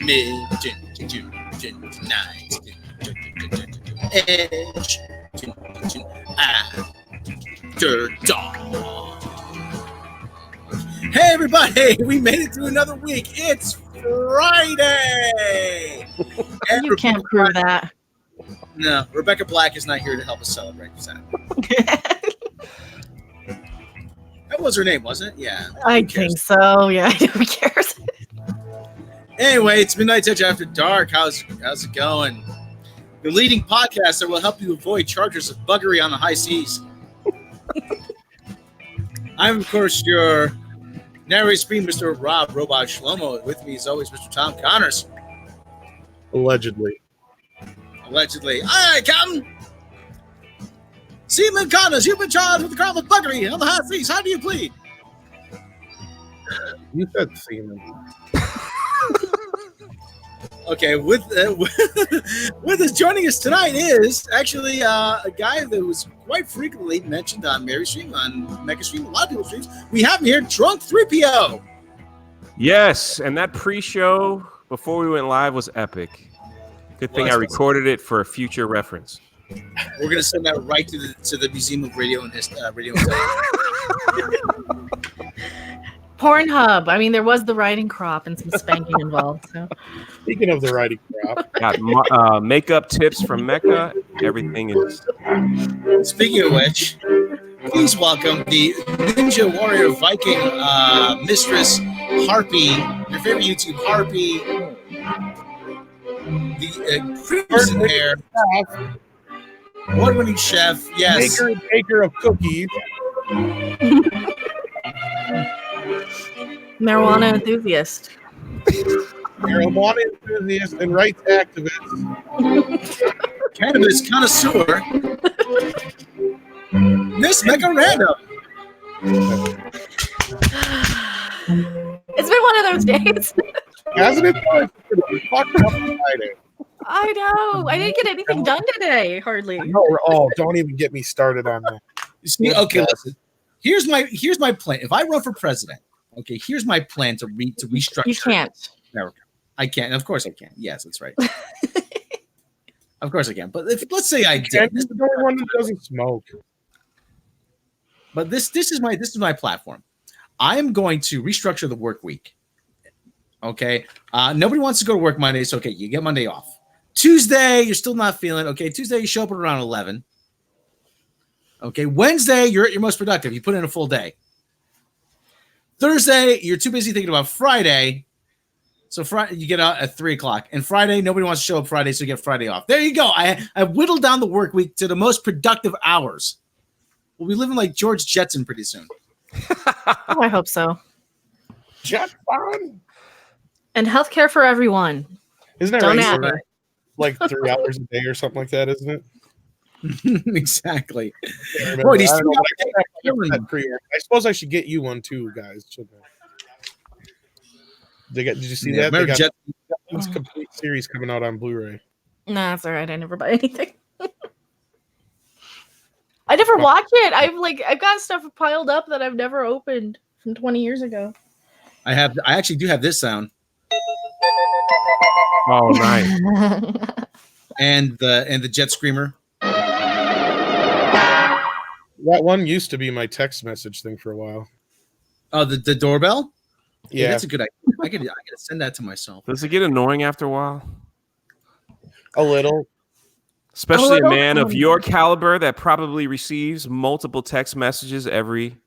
Tonight. Edge. After dark. Hey everybody, we made it through another week. It's Friday. You can't prove that. No, Rebecca Black is not here to help us celebrate that. That was her name, wasn't it? Yeah. I think so. Yeah, who cares? Anyway, it's Midnight Touch After Dark. How's it going? The leading podcast that will help you avoid charges of buggery on the high seas. I'm, of course, your narrator screen, Mr. Rob Robot Shlomo. With me, as always, Mr. Tom Connors. Allegedly. All right, Captain. Seaman Connors, you've been charged with the crime of buggery on the high seas. How do you plead? You said seaman. Okay, with us joining us tonight is actually a guy that was quite frequently mentioned on Mary's stream, on Mecca's stream, a lot of people's streams. We have him here, Drunk 3PO. Yes, and that pre-show before we went live was epic. Good thing I recorded it for a future reference. We're gonna send that right to the Museum of Radio and Radio. Pornhub. I mean, there was the riding crop and some spanking involved. So. Speaking of the riding crop, got makeup tips from Mecca. Everything is. Speaking of which, please welcome the Ninja Warrior Viking Mistress Harpy, your favorite YouTube Harpy, the crimson hair, award-winning chef, yes, baker of cookies. Marijuana enthusiast. Marijuana enthusiast and rights activist. Cannabis connoisseur. Miss Mecca Random. It's been one of those days. Hasn't it? Fucked up Friday. I know. I didn't get anything done today, hardly. No, don't even get me started on that. See, okay, listen. Here's my plan. If I run for president, okay, here's my plan to restructure. You can't. America. I can't. Of course I can. Yes, that's right. Of course I can. But let's say I did. This is the only one that doesn't smoke. But this is my platform. I am going to restructure the work week. Okay. Nobody wants to go to work Monday, so okay, you get Monday off. Tuesday, you're still not feeling okay. Tuesday, you show up at around 11. Okay. Wednesday, you're at your most productive. You put in a full day. Thursday, you're too busy thinking about Friday. So Friday, you get out at 3:00. And Friday, nobody wants to show up Friday, so you get Friday off. There you go. I whittled down the work week to the most productive hours. We'll be living like George Jetson pretty soon. Oh, I hope so. Jetson. And healthcare for everyone. Isn't that Don't right? add it. Like 3 hours a day or something like that, isn't it? Exactly. Boy, I suppose I should get you one too, guys. Did you see that? They got this complete series coming out on Blu-ray. Nah, that's all right. I never buy anything. I never watch it. I've got stuff piled up that I've never opened from 20 years ago. I actually do have this sound. Oh, nice. and the jet screamer. That one used to be my text message thing for a while. Oh, the doorbell? Yeah, that's a good idea. I gotta send that to myself. Does it get annoying after a while? A little. Especially a man of your caliber that probably receives multiple text messages every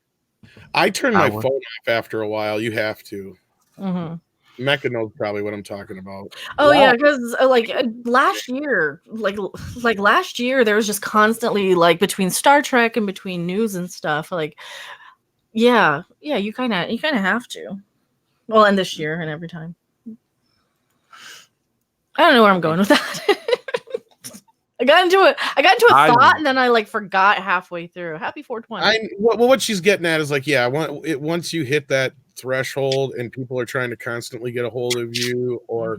I turn my phone off after a while. You have to. Mm-hmm. Mecca knows probably what I'm talking about. Oh yeah, because last year, last year, there was just constantly between Star Trek and between news and stuff. You kind of have to. Well, and this year and every time. I don't know where I'm going with that. I got into a thought and then I forgot halfway through. Happy 420. What she's getting at is once you hit that threshold and people are trying to constantly get a hold of you, or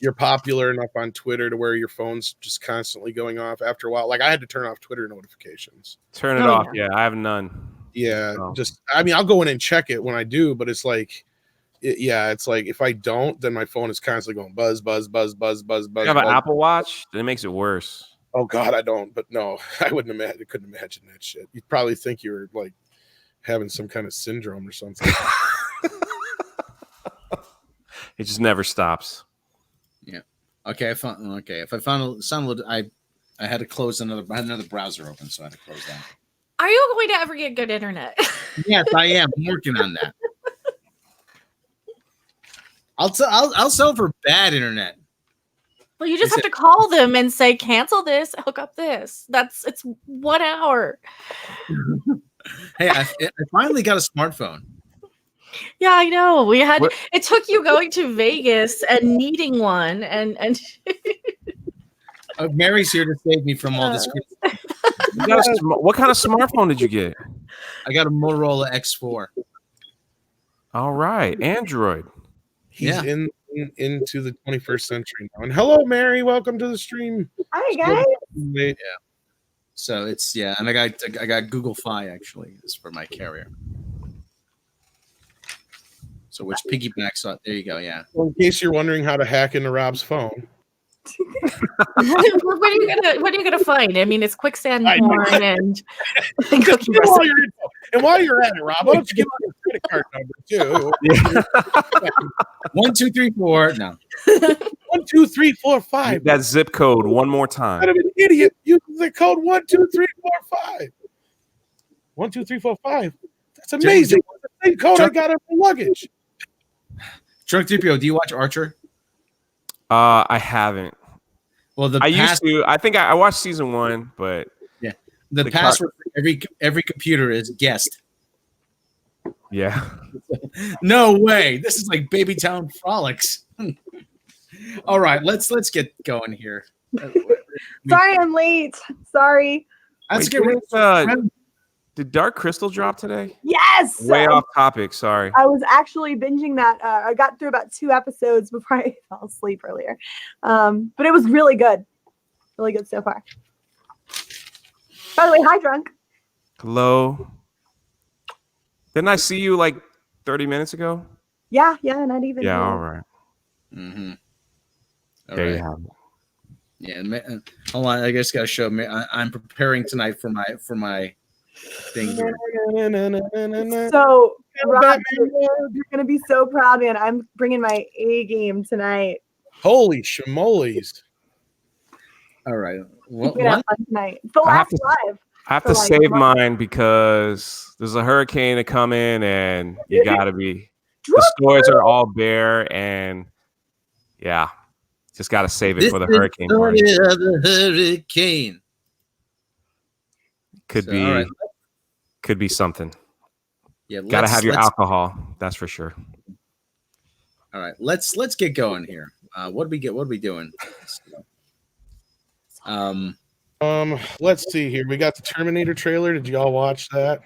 you're popular enough on Twitter to where your phone's just constantly going off after a while. I had to turn off Twitter notifications. Turn it off. Yeah, I have none. Yeah, I'll go in and check it when I do, but it's it's like if I don't, then my phone is constantly going buzz, buzz, buzz, buzz, buzz, buzz. You have an buzz. Apple Watch? Then it makes it worse. Oh God, I don't. But no, I wouldn't imagine. I couldn't imagine that shit. You'd probably think you were like having some kind of syndrome or something. It just never stops. Yeah. Okay. If I found sound, I had to close I had another browser open, so I had to close that. Are you going to ever get good internet? Yes, I am. I'm working on that. I'll sell for bad internet. Well, you just have to call them and say, cancel this, hook up this. It's 1 hour. Hey, I finally got a smartphone. Yeah, I know. It took you going to Vegas and needing one, and Mary's here to save me from all this. What kind of smartphone did you get? I got a Motorola X4. All right, Android. He's into the 21st century now. And hello, Mary. Welcome to the stream. Hi, guys. Yeah. So it's and I got Google Fi actually. It's for my carrier. So which piggybacks on there you go, yeah. Well, in case you're wondering how to hack into Rob's phone. what are you gonna find? I mean, it's quicksand porn and cookie And recipes. while you're at it, Rob, why don't you give me your credit card number too? 1, 2, 3, 4. No. 1, 2, 3, 4, 5. That zip code one more time. I'm an idiot. Use the code 1, 2, 3, 4, 5. 1, 2, 3, 4, 5. That's amazing. That's the same code I got on my luggage. Drunk 3PO, do you watch Archer? I haven't. Well, I used to. I think I watched season 1, but the password for every computer is guest. Yeah. No way. This is like Baby Town Frolics. All right, let's get going here. Sorry, I'm late. Sorry. Let's Wait, get rid did Dark Crystal drop today? Yes. Way off topic. Sorry. I was actually binging that. I got through about 2 episodes before I fell asleep earlier. But it was really good. Really good so far. By the way, hi, Drunk. Hello. Didn't I see you like 30 minutes ago? Yeah, not even. Yeah, all right. Mm-hmm. There you have it. Yeah, hold on. I just got to show me. I'm preparing tonight for my thing here. So, Rob, you're going to be so proud, man. I'm bringing my A game tonight. Holy shamoles. All right. We're gonna have fun tonight. It's the last live. I have to save mine because there's a hurricane coming and you got to be. The stores are all bare and just got to save it for the hurricane party. The hurricane. Could be something. Yeah, got to have your alcohol. That's for sure. All right, let's get going here. What do we get? What are we doing? Let's see here. We got the Terminator trailer. Did you all watch that?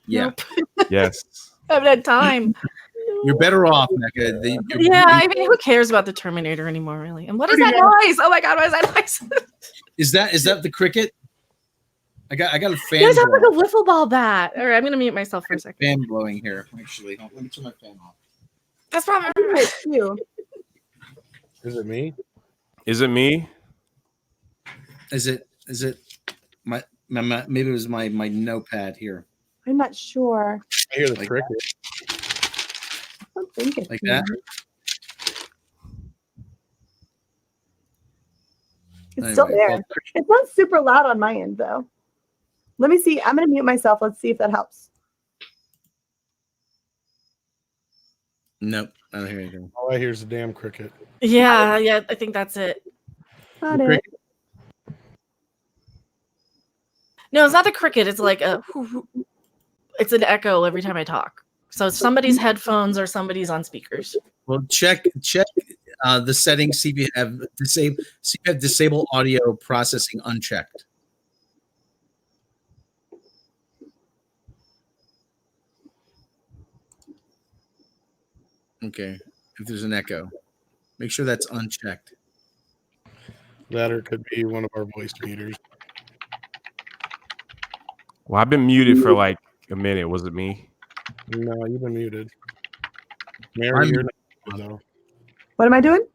Yeah. Nope. Yes. I haven't had time. You're better off, Mecca. I mean, who cares about the Terminator anymore, really? And what is that noise? Oh my God, what is that noise? Is that the cricket? I got a fan. You guys have like a wiffle ball bat. All right, I'm gonna mute myself for a second. Fan blowing here. Actually, let me turn my fan off. That's probably you. Is it me? Is it me? Is it my maybe it was my notepad here. I'm not sure. I hear the cricket. I don't think it's Like me. that. It's still there. It's not super loud on my end, though. Let me see. I'm going to mute myself. Let's see if that helps. Nope, I don't hear anything. All I hear is the damn cricket. Yeah, I think that's it. Not it. No, it's not the cricket. It's like it's an echo every time I talk. So it's somebody's headphones or somebody's on speakers. Well, check the settings. See if you have disable audio processing unchecked. Okay, if there's an echo, make sure that's unchecked. That or it could be one of our voice meters. Well, I've been muted for like a minute. Was it me? No, you've been muted. Mary, you're not muted, though. What am I doing?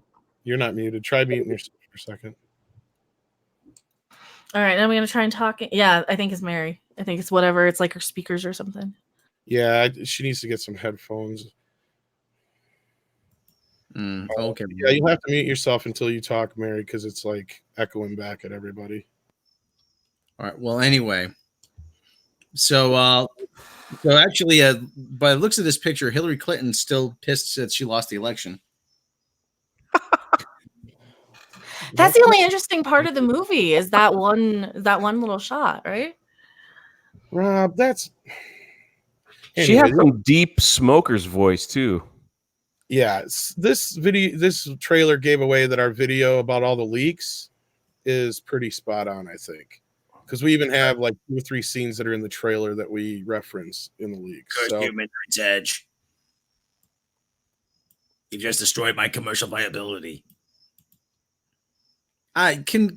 You're not muted. Try muting yourself for a second. All right, now I'm gonna try and talk. Yeah, I think it's Mary. I think it's whatever. It's like her speakers or something. Yeah, she needs to get some headphones. Okay. Yeah, you'll have to mute yourself until you talk, Mary, because it's like echoing back at everybody. All right. Well, anyway. So actually, by the looks of this picture, Hillary Clinton's still pissed that she lost the election. That's the only interesting part of the movie is that one little shot, right? Rob, that's She has some deep smoker's voice too. Yeah, this trailer gave away that our video about all the leaks is pretty spot on, I think, because we even have like 2 or 3 scenes that are in the trailer that we reference in the leaks. So, Human Rights Edge. You just destroyed my commercial viability. Can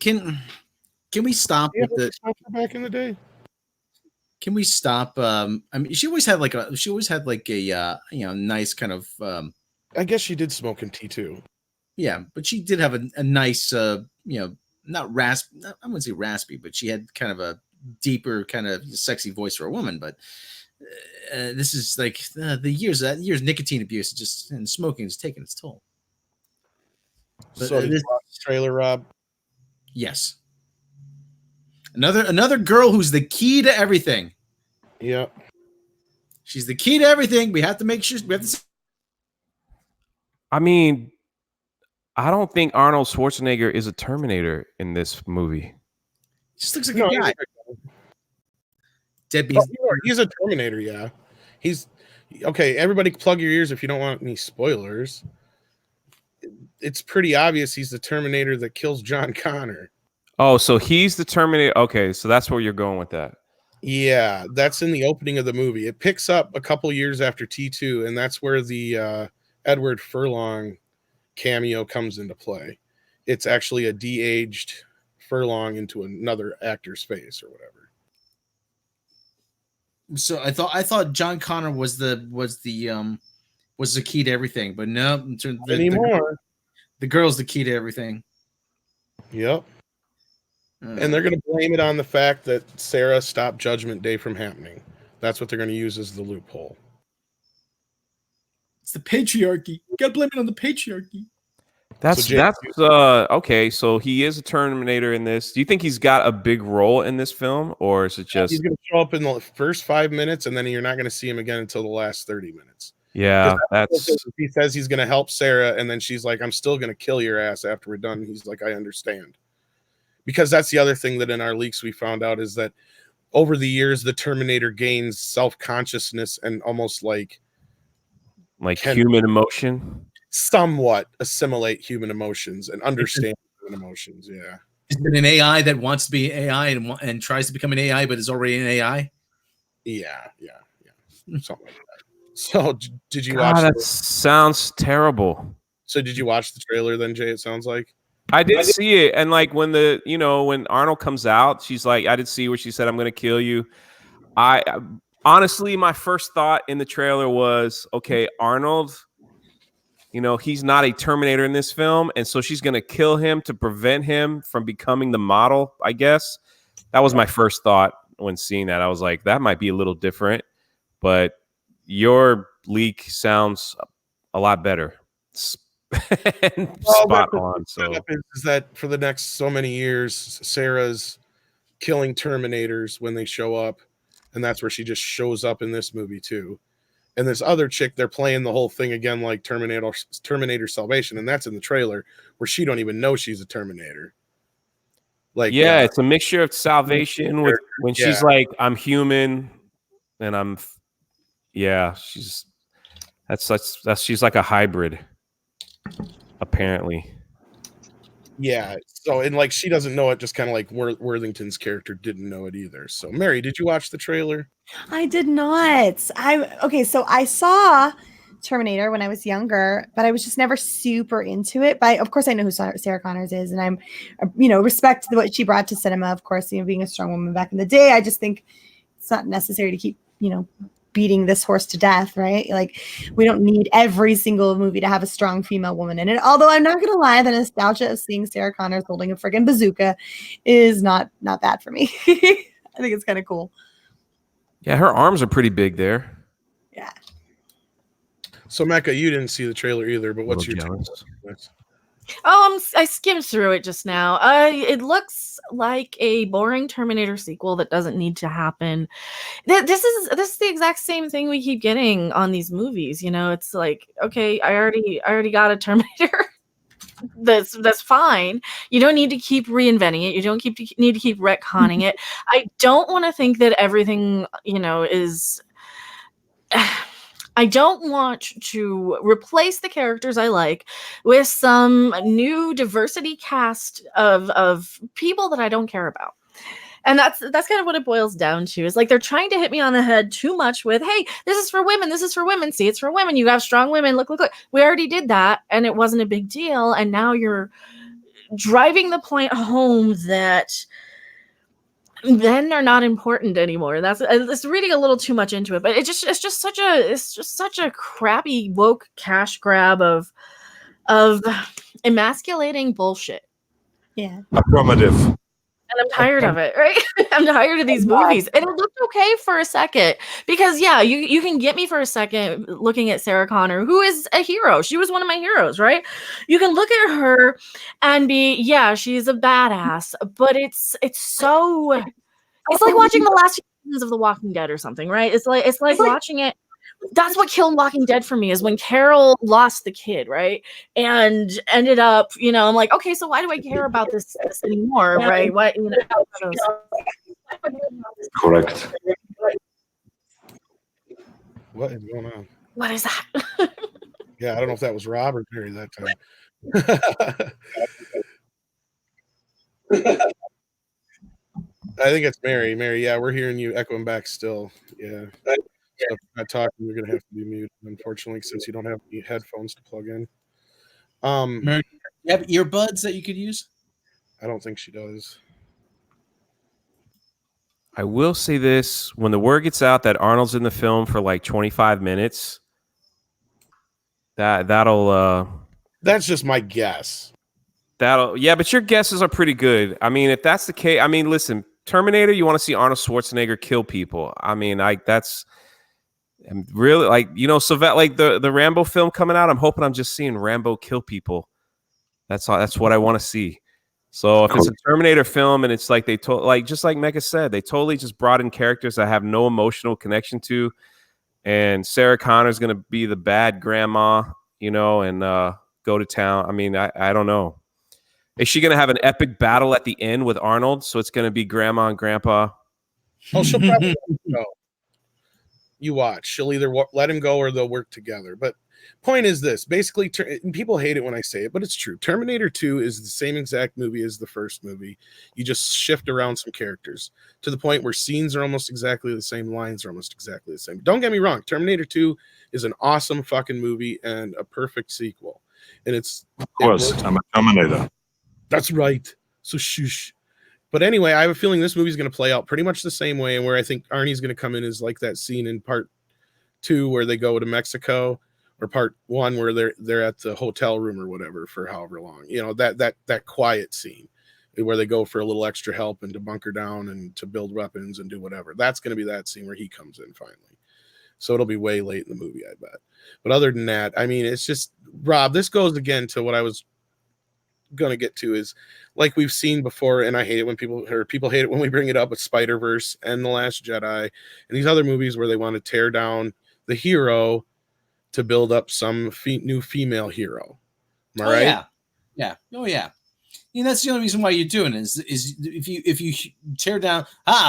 we stop with the back in the day? Can we stop? I mean, she always had like a nice kind of. I guess she did smoke in T2. Yeah, but she did have a nice, not rasp. I wouldn't say raspy, but she had kind of a deeper, kind of sexy voice for a woman. But this is like the years nicotine abuse and smoking is taking its toll. But, so did you watch the trailer, Rob? Yes. Another girl who's the key to everything. Yep. She's the key to everything. We have to make sure I mean, I don't think Arnold Schwarzenegger is a Terminator in this movie. He just looks like a guy. Deadbeat. He's a Terminator, yeah. He's okay. Everybody plug your ears if you don't want any spoilers. It's pretty obvious he's the Terminator that kills John Connor. Oh, so he's the Terminator. Okay, so that's where you're going with that. Yeah, that's in the opening of the movie. It picks up a couple years after T2, and that's where the Edward Furlong cameo comes into play. It's actually a de-aged Furlong into another actor's face or whatever. So I thought John Connor was the key to everything, but no, the girl's the key to everything. Yep. And they're going to blame it on the fact that Sarah stopped Judgment Day from happening. That's what they're going to use as the loophole. It's the patriarchy. You got to blame it on the patriarchy. That's okay. So he is a Terminator in this. Do you think he's got a big role in this film, or is it just he's going to show up in the first 5 minutes, and then you're not going to see him again until the last 30 minutes? Yeah, he says he's going to help Sarah, and then she's like, "I'm still going to kill your ass after we're done." He's like, "I understand," because that's the other thing that in our leaks we found out is that over the years the Terminator gains self-consciousness and almost like human emotion. Somewhat assimilate human emotions and understand human emotions. Yeah. Is it an AI that wants to be AI and tries to become an AI, but is already an AI? Yeah. Something like that. So did you watch that? Sounds terrible. So did you watch the trailer then, Jay? It sounds like I did see it. And like when when Arnold comes out, she's like, I did see where she said, "I'm going to kill you." I honestly, my first thought in the trailer was, okay, Arnold, he's not a Terminator in this film. And so she's going to kill him to prevent him from becoming the model, I guess. That was my first thought when seeing that. I was like, that might be a little different, but your leak sounds a lot better. Spot on. So is that for the next so many years, Sarah's killing Terminators when they show up, and that's where she just shows up in this movie too. And this other chick, they're playing the whole thing again like Terminator Salvation, and that's in the trailer where she don't even know she's a Terminator. Like, yeah, it's a mixture of Salvation with when she's like, "I'm human," and I'm, she's she's like a hybrid, apparently. Yeah. So, and like she doesn't know it, just kind of like Worthington's character didn't know it either. So, Mary, did you watch the trailer? I did not. So I saw Terminator when I was younger, but I was just never super into it. But of course, I know who Sarah Connors is, and I'm, respect what she brought to cinema. Of course, being a strong woman back in the day, I just think it's not necessary to keep, beating this horse to death, right? Like, we don't need every single movie to have a strong female woman in it. Although I'm not gonna lie, the nostalgia of seeing Sarah Connor holding a friggin' bazooka is not bad for me. I think it's kind of cool. Yeah, her arms are pretty big there. Yeah. So Mecca, you didn't see the trailer either, but what's your take? Oh, I skimmed through it just now. It looks like a boring Terminator sequel that doesn't need to happen. This is the exact same thing we keep getting on these movies. You know, it's like, okay, I already got a Terminator. That's fine. You don't need to keep reinventing it. You don't need to keep retconning it. I don't want to think that everything, you know, is. I don't want to replace the characters I like with some new diversity cast of people that I don't care about. And that's kind of what it boils down to. Is like they're trying to hit me on the head too much with, hey, this is for women. This is for women. See, it's for women. You have strong women. Look. We already did that, and it wasn't a big deal. And now you're driving the point home that men are not important anymore. That's it's reading a little too much into it, but it's just such a crappy woke cash grab of emasculating bullshit. Yeah. Affirmative. And I'm tired of it, right? I'm tired of these movies. And it looked okay for a second because, yeah, you can get me for a second looking at Sarah Connor, who is a hero. She was one of my heroes, right? You can look at her and be, yeah, she's a badass, but it's so, it's like watching the last seasons of The Walking Dead or something, right? It's like watching it. That's what killed Walking Dead for me is when Carol lost the kid, right? And ended up, you know, I'm like, okay, so why do I care about this anymore, right? What, you know? Correct. What is going on? What is that? Yeah, I don't know if that was Rob or Mary that time. I think it's Mary. Mary, yeah, we're hearing you echoing back still. Yeah. So if you're not talking, you're gonna have to be muted, unfortunately, since you don't have any headphones to plug in. Mary, you have earbuds that you could use? I don't think she does. I will say this: when the word gets out that Arnold's in the film for like 25 minutes, that'll That's just my guess. yeah, but your guesses are pretty good. I mean, if that's the case, I mean, listen, Terminator, you want to see Arnold Schwarzenegger kill people. I mean, that's I'm really like, you know, so that like the Rambo film coming out, I'm hoping I'm just seeing Rambo kill people. That's all. That's what I want to see. So if it's a Terminator film and it's like they told, like just like Mecca said, they totally just brought in characters I have no emotional connection to, and Sarah Connor's gonna be the bad grandma, you know, and go to town. I mean, I don't know. Is she gonna have an epic battle at the end with Arnold? So it's gonna be grandma and grandpa. Oh, she'll probably let him go. You watch. She'll either let him go or they'll work together. But point is this: basically, people hate it when I say it, but it's true. Terminator 2 is the same exact movie as the first movie. You just shift around some characters to the point where scenes are almost exactly the same, lines are almost exactly the same. Don't get me wrong. Terminator 2 is an awesome fucking movie and a perfect sequel. And of course, I'm a Terminator. That's right. So shush. But anyway, I have a feeling this movie is going to play out pretty much the same way. And where I think Arnie's going to come in is like that scene in part 2 where they go to Mexico, or part 1 where they're at the hotel room or whatever for however long. You know, that quiet scene where they go for a little extra help and to bunker down and to build weapons and do whatever. That's going to be that scene where he comes in finally. So it'll be way late in the movie, I bet. But other than that, I mean, it's just, Rob, this goes again to what I was going to get to is like we've seen before, and I hate it when people hate it when we bring it up with Spider-Verse and The Last Jedi and these other movies where they want to tear down the hero to build up some new female hero. Am I right? Yeah. Oh yeah. You know, that's the only reason why you're doing it is if you tear down,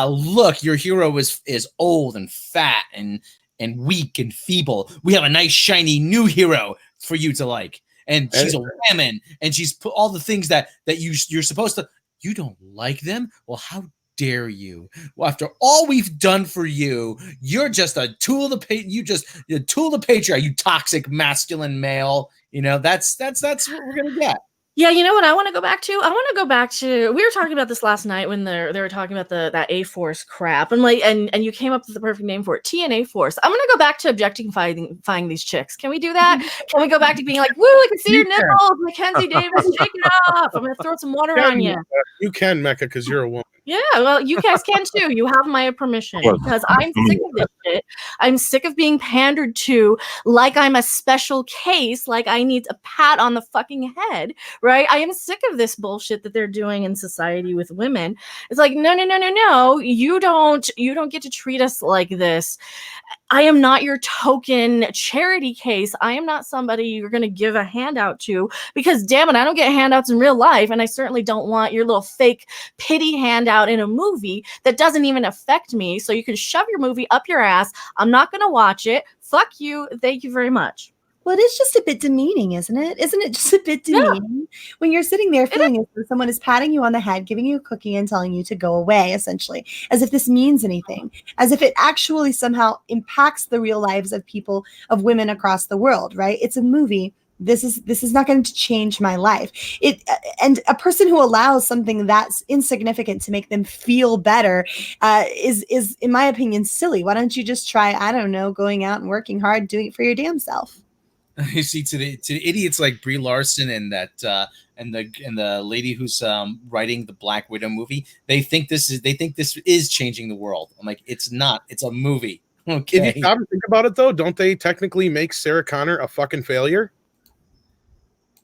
look, your hero is old and fat and weak and feeble. We have a nice shiny new hero for you to like. And she's a woman, and she's put all the things that you're supposed to. You don't like them? Well, how dare you? Well, after all we've done for you, you're just a tool of the tool of the patriarchy. You toxic masculine male. You know that's what we're gonna get. Yeah, you know what I want to go back to? I want to go back to. We were talking about this last night when they were talking about that A Force crap, and like, and you came up with the perfect name for it, TNA Force. I'm gonna go back to objectifying these chicks. Can we do that? Can we go back to being like, woo, I can see your nipples, Mackenzie Davis, shake it off. I'm gonna throw some water on you. You can, Mecca, because you're a woman. Yeah, well, you guys can too. You have my permission because I'm sick of this shit. I'm sick of being pandered to like I'm a special case, like I need a pat on the fucking head, right? I am sick of this bullshit that they're doing in society with women. It's like, no. You don't get to treat us like this. I am not your token charity case. I am not somebody you're going to give a handout to because, damn it, I don't get handouts in real life. And I certainly don't want your little fake pity handout in a movie that doesn't even affect me. So you can shove your movie up your ass. I'm not going to watch it. Fuck you. Thank you very much. Well, it is just a bit demeaning, isn't it? Isn't it just a bit demeaning when you're sitting there feeling as though someone is patting you on the head, giving you a cookie and telling you to go away, essentially, as if this means anything, as if it actually somehow impacts the real lives of people, of women across the world, right? It's a movie. This is not going to change my life. And a person who allows something that's insignificant to make them feel better is, in my opinion, silly. Why don't you just try, I don't know, going out and working hard, doing it for your damn self? You see, to the idiots like Brie Larson and that and the lady who's writing the Black Widow movie, they think this is changing the world. I'm like, it's not. It's a movie. Okay. If you stop and think about it, though, don't they technically make Sarah Connor a fucking failure?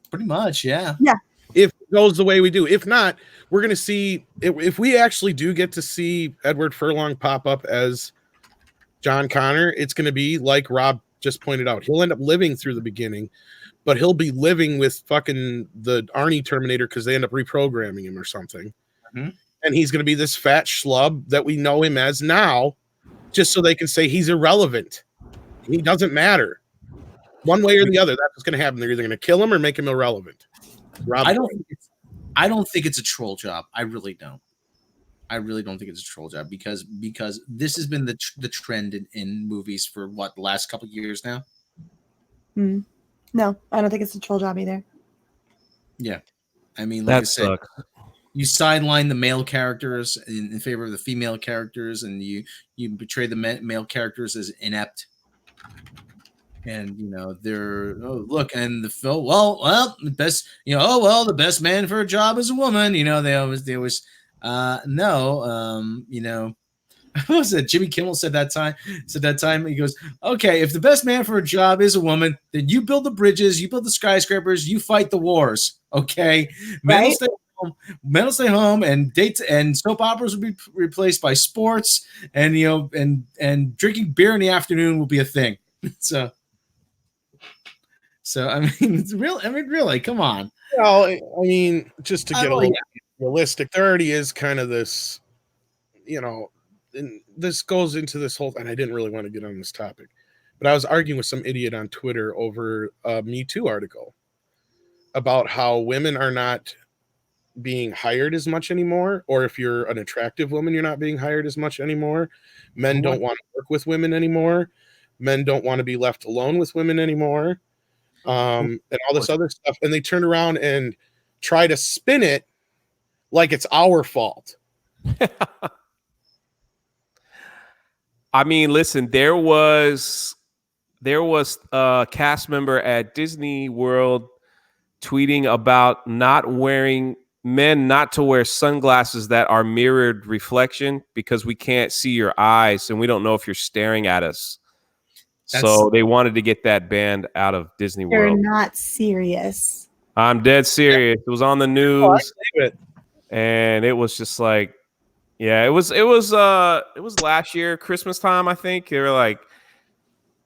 Pretty much, yeah. Yeah. If it goes the way we do. If not, we're going to see, if we actually do get to see Edward Furlong pop up as John Connor, it's going to be like Rob just pointed out. He'll end up living through the beginning, but he'll be living with fucking the Arnie Terminator because they end up reprogramming him or something. Mm-hmm. And he's going to be this fat schlub that we know him as now, just so they can say he's irrelevant. He doesn't matter. One way or the other, that's what's going to happen. They're either going to kill him or make him irrelevant. I don't think it's a troll job. I really don't. I really don't think it's a troll job because this has been the trend in movies for what, the last couple of years now. No, I don't think it's a troll job either. Yeah, I mean, like I said, sucks. You sideline the male characters in favor of the female characters, and you portray the male characters as inept. And they're look, and the film. Well, the best. The best man for a job is a woman. They always. No. What was it? Jimmy Kimmel said that time. He goes, okay, if the best man for a job is a woman, then you build the bridges, you build the skyscrapers, you fight the wars. Okay, men will stay home, and dates and soap operas will be replaced by sports, and and drinking beer in the afternoon will be a thing. So I mean, it's real. I mean, really, come on. Well, I mean, just to get a little realistic, there already is kind of this, and this goes into this whole, and I didn't really want to get on this topic, but I was arguing with some idiot on Twitter over a Me Too article about how women are not being hired as much anymore, or if you're an attractive woman, you're not being hired as much anymore. Men don't want to work with women anymore. Men don't want to be left alone with women anymore. And all this other stuff. And they turn around and try to spin it like it's our fault. I mean, listen, there was a cast member at Disney World tweeting about men not to wear sunglasses that are mirrored reflection because we can't see your eyes and we don't know if you're staring at us. So they wanted to get that banned out of Disney World. They're not serious. I'm dead serious. It was on the news, and it was just like, yeah, it was last year Christmas time, I think. They were like,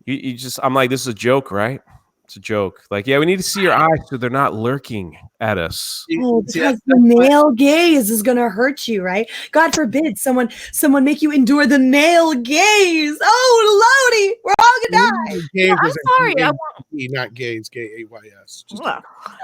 I'm like, this is a joke, right? It's a joke. Like, yeah, we need to see your eyes so they're not lurking at us. Oh, because the male gaze is gonna hurt you, right? God forbid someone make you endure the male gaze. Oh, Lordy, we're all gonna die. Yeah, I'm sorry. Not gaze, gay AYS.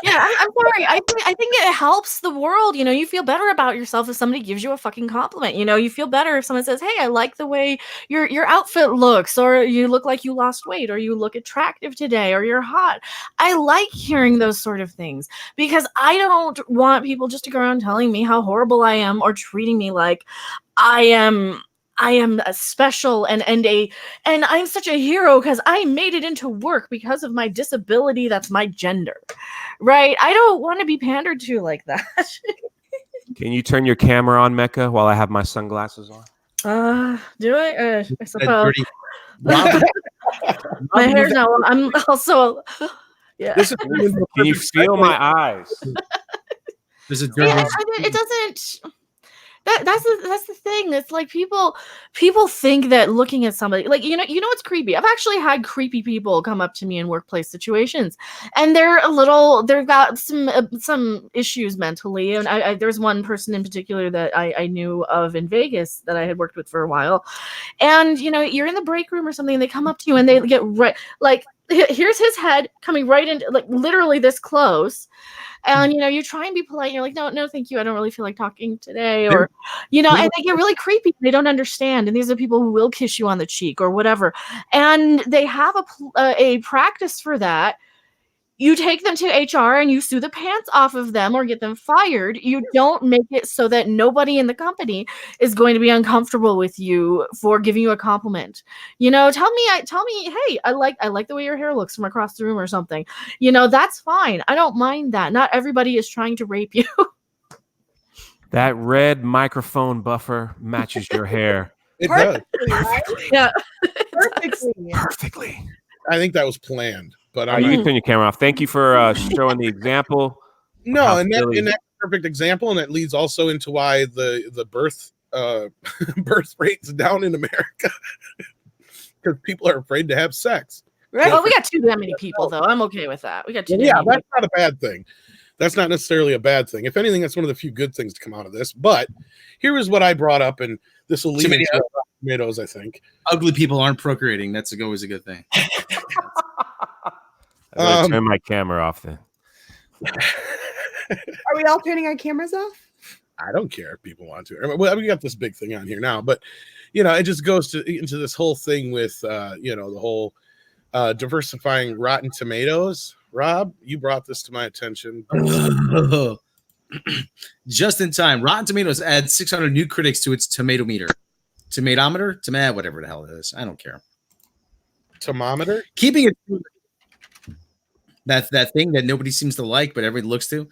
Yeah, I'm sorry. I think it helps the world. You feel better about yourself if somebody gives you a fucking compliment. You feel better if someone says, "Hey, I like the way your outfit looks," or "You look like you lost weight," or "You look attractive today," or "You're hot." hot. I like hearing those sort of things because I don't want people just to go around telling me how horrible I am or treating me like I am a special and I'm such a hero because I made it into work because of my disability. That's my gender, right? I don't want to be pandered to like that. Can you turn your camera on, Mecca, while I have my sunglasses on? Do I? I That suppose. dirty- Rob, My hair's not. I'm also. Yeah. This is Can you feel my eyes? there's a Yeah, dirty. it doesn't. That's the thing. It's like people think that looking at somebody like you know what's creepy. I've actually had creepy people come up to me in workplace situations, and they've got some issues mentally. And there's one person in particular that I knew of in Vegas that I had worked with for a while, and you're in the break room or something, and they come up to you and they get right like here's his head coming right into like literally this close. And you try and be polite. And you're like, no, thank you. I don't really feel like talking today, or and they get really creepy. They don't understand. And these are people who will kiss you on the cheek or whatever. And they have a practice for that. You take them to HR and you sue the pants off of them or get them fired. You don't make it so that nobody in the company is going to be uncomfortable with you for giving you a compliment. Tell me, hey, I like the way your hair looks from across the room or something. That's fine. I don't mind that. Not everybody is trying to rape you. That red microphone buffer matches your hair It does. Yeah. perfectly. I think that was planned, but You can turn your camera off. Thank you for showing the example. no, and that's a perfect example, and that leads also into why the birth birth rate's down in America because people are afraid to have sex. Right. Well, we got too many people though. I'm okay with that. We got too many. Yeah, that's not a bad thing. That's not necessarily a bad thing. If anything, that's one of the few good things to come out of this. But here is what I brought up, and this will lead into tomatoes, I think. Ugly people aren't procreating. That's always a good thing. I'm turn my camera off then. Are we all turning our cameras off? I don't care if people want to. Well, we got this big thing on here now, but it just goes into this whole thing with the whole diversifying Rotten Tomatoes. Rob, you brought this to my attention. Just in time. Rotten Tomatoes adds 600 new critics to its tomatometer. Tomatometer? Whatever the hell it is. I don't care. Thermometer? Keeping it that thing that nobody seems to like, but everybody looks to.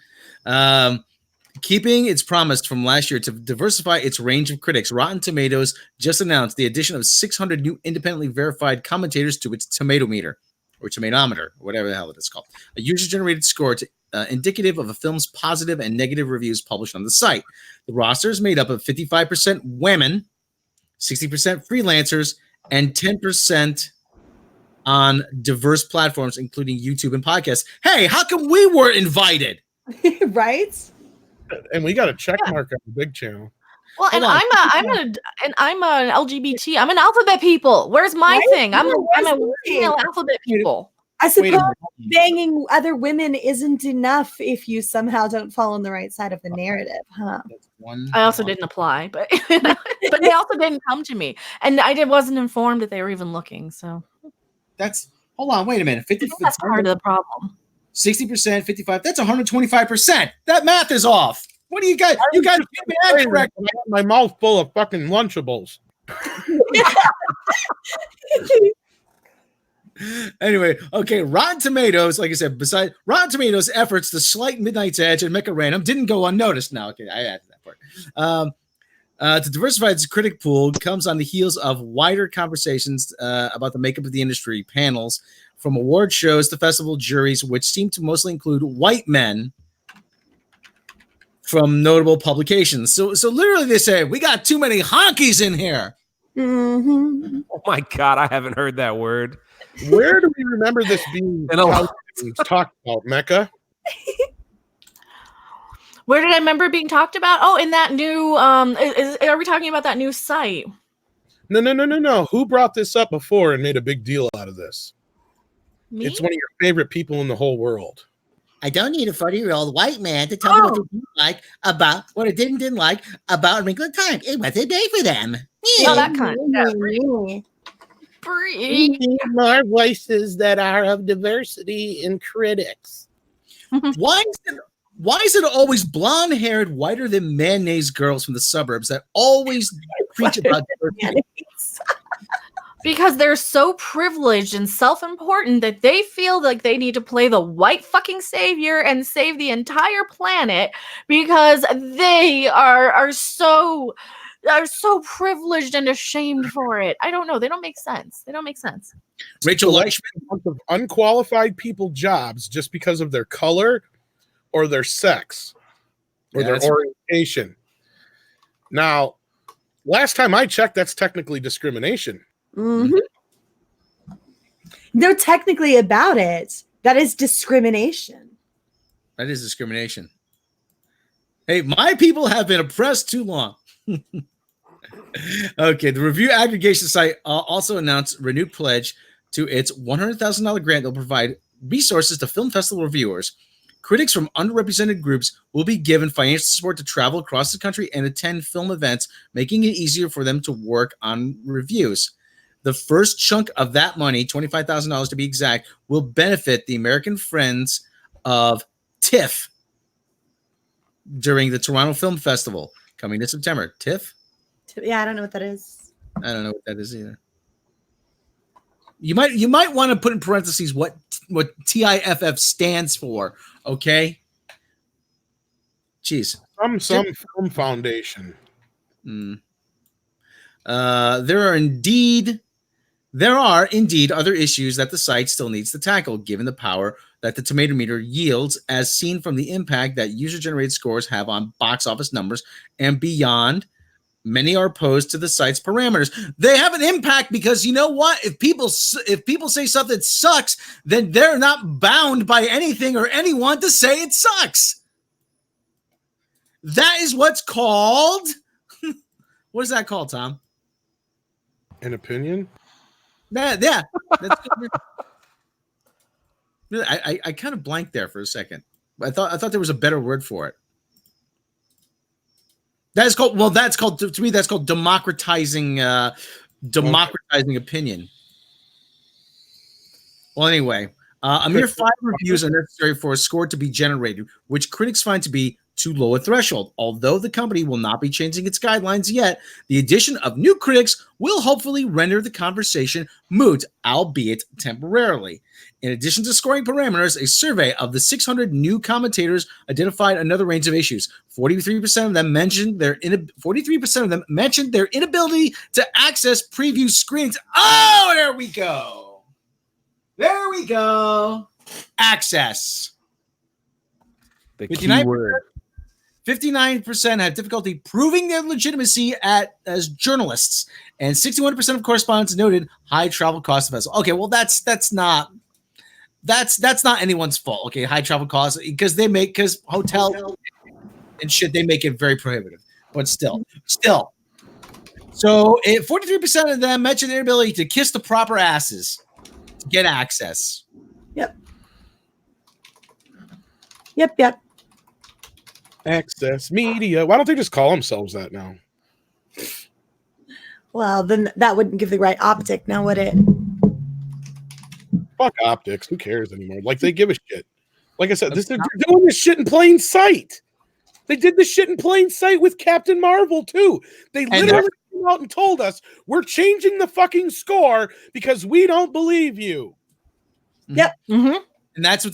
Keeping its promise from last year to diversify its range of critics, Rotten Tomatoes just announced the addition of 600 new independently verified commentators to its tomatometer. Or tomatometer, whatever the hell it is called. A user-generated score indicative of a film's positive and negative reviews published on the site. The roster is made up of 55% women, 60% freelancers, and 10% on diverse platforms, including YouTube and podcasts. Hey, how come we weren't invited? Right? And we got a check mark on the big channel. Well, and I'm an LGBT. I'm an alphabet people. Where's my thing? I'm a female alphabet people. I suppose banging other women isn't enough if you somehow don't fall on the right side of the narrative, huh? I also didn't apply, but but they also didn't come to me, and I wasn't informed that they were even looking. So hold on, wait a minute. 50. That's part of the problem. 60%, 55. That's 125%. That math is off. What do you guys? You guys get me correct. I got my mouth full of fucking Lunchables. Anyway, okay. Rotten Tomatoes, like I said, besides Rotten Tomatoes' efforts to slight Midnight's Edge and Mecha Random didn't go unnoticed. Now, okay, I added that part. To diversify its critic pool comes on the heels of wider conversations about the makeup of the industry, panels from award shows to festival juries, which seem to mostly include white men from notable publications. So literally they say, we got too many honkies in here. Mm-hmm. Oh my God, I haven't heard that word. Where do we remember this being talked about, Mecca? Where did I remember being talked about? Oh, in that new, are we talking about that new site? No. Who brought this up before and made a big deal out of this? Me? It's one of your favorite people in the whole world. I don't need a 40-year-old white man to tell me what they didn't like about what it didn't like about Wrinkle in Time. It wasn't made for them. No, that kind. Yeah. breathe. We need more voices that are of diversity in critics. Why is it always blonde-haired, whiter than mayonnaise girls from the suburbs that always preach about diversity? Because they're so privileged and self-important that they feel like they need to play the white fucking savior and save the entire planet because they are so privileged and ashamed for it. I don't know. They don't make sense. Rachel Like Leichman, a bunch of unqualified people jobs just because of their color or their sex or Yeah, their that's- orientation. Now, last time I checked, that's technically discrimination. Mhm. They're technically about it. That is discrimination. that is discrimination. Hey, my people have been oppressed too long. Okay, the review aggregation site also announced renewed pledge to its $100,000 grant that will provide resources to film festival reviewers. Critics from underrepresented groups will be given financial support to travel across the country and attend film events, making it easier for them to work on reviews. The first chunk of that money, $25,000 to be exact, will benefit the American Friends of TIFF during the Toronto Film Festival coming this September. TIFF? Yeah, I don't know what that is. I don't know what that is either. You might want to put in parentheses what TIFF stands for, okay? Jeez. Some film foundation. There are indeed other issues that the site still needs to tackle, given the power that the tomato meter yields, as seen from the impact that user-generated scores have on box office numbers and beyond. Many are opposed to the site's parameters. They have an impact because you know what? If people say something sucks, then they're not bound by anything or anyone to say it sucks. That is what's called. What is that called, Tom? An opinion? Yeah. That's good. Really, I kind of blanked there for a second. I thought there was a better word for it. That's called to me that's called democratizing opinion. Well, anyway, a mere 5 reviews are necessary for a score to be generated, which critics find to be too low a threshold. Although the company will not be changing its guidelines yet, the addition of new critics will hopefully render the conversation moot, albeit temporarily. In addition to scoring parameters, a survey of the 600 new commentators identified another range of issues. 43% of them mentioned their inability to access preview screens. Oh, there we go. There we go. Access. The key word. 59% had difficulty proving their legitimacy as journalists, and 61% of correspondents noted high travel costs of vessel. Okay, well that's not anyone's fault. Okay, high travel costs because hotel and shit, they make it very prohibitive. But still. So 43% of them mentioned their ability to kiss the proper asses to get access. Yep. Access media. Why don't they just call themselves that now? Well, then that wouldn't give the right optic, now would it? Fuck optics. Who cares anymore? Like, they give a shit. Like I said, they're doing this shit in plain sight. They did this shit in plain sight with Captain Marvel, too. They literally came out and told us, we're changing the fucking score because we don't believe you. Yep. Mm-hmm. And that's what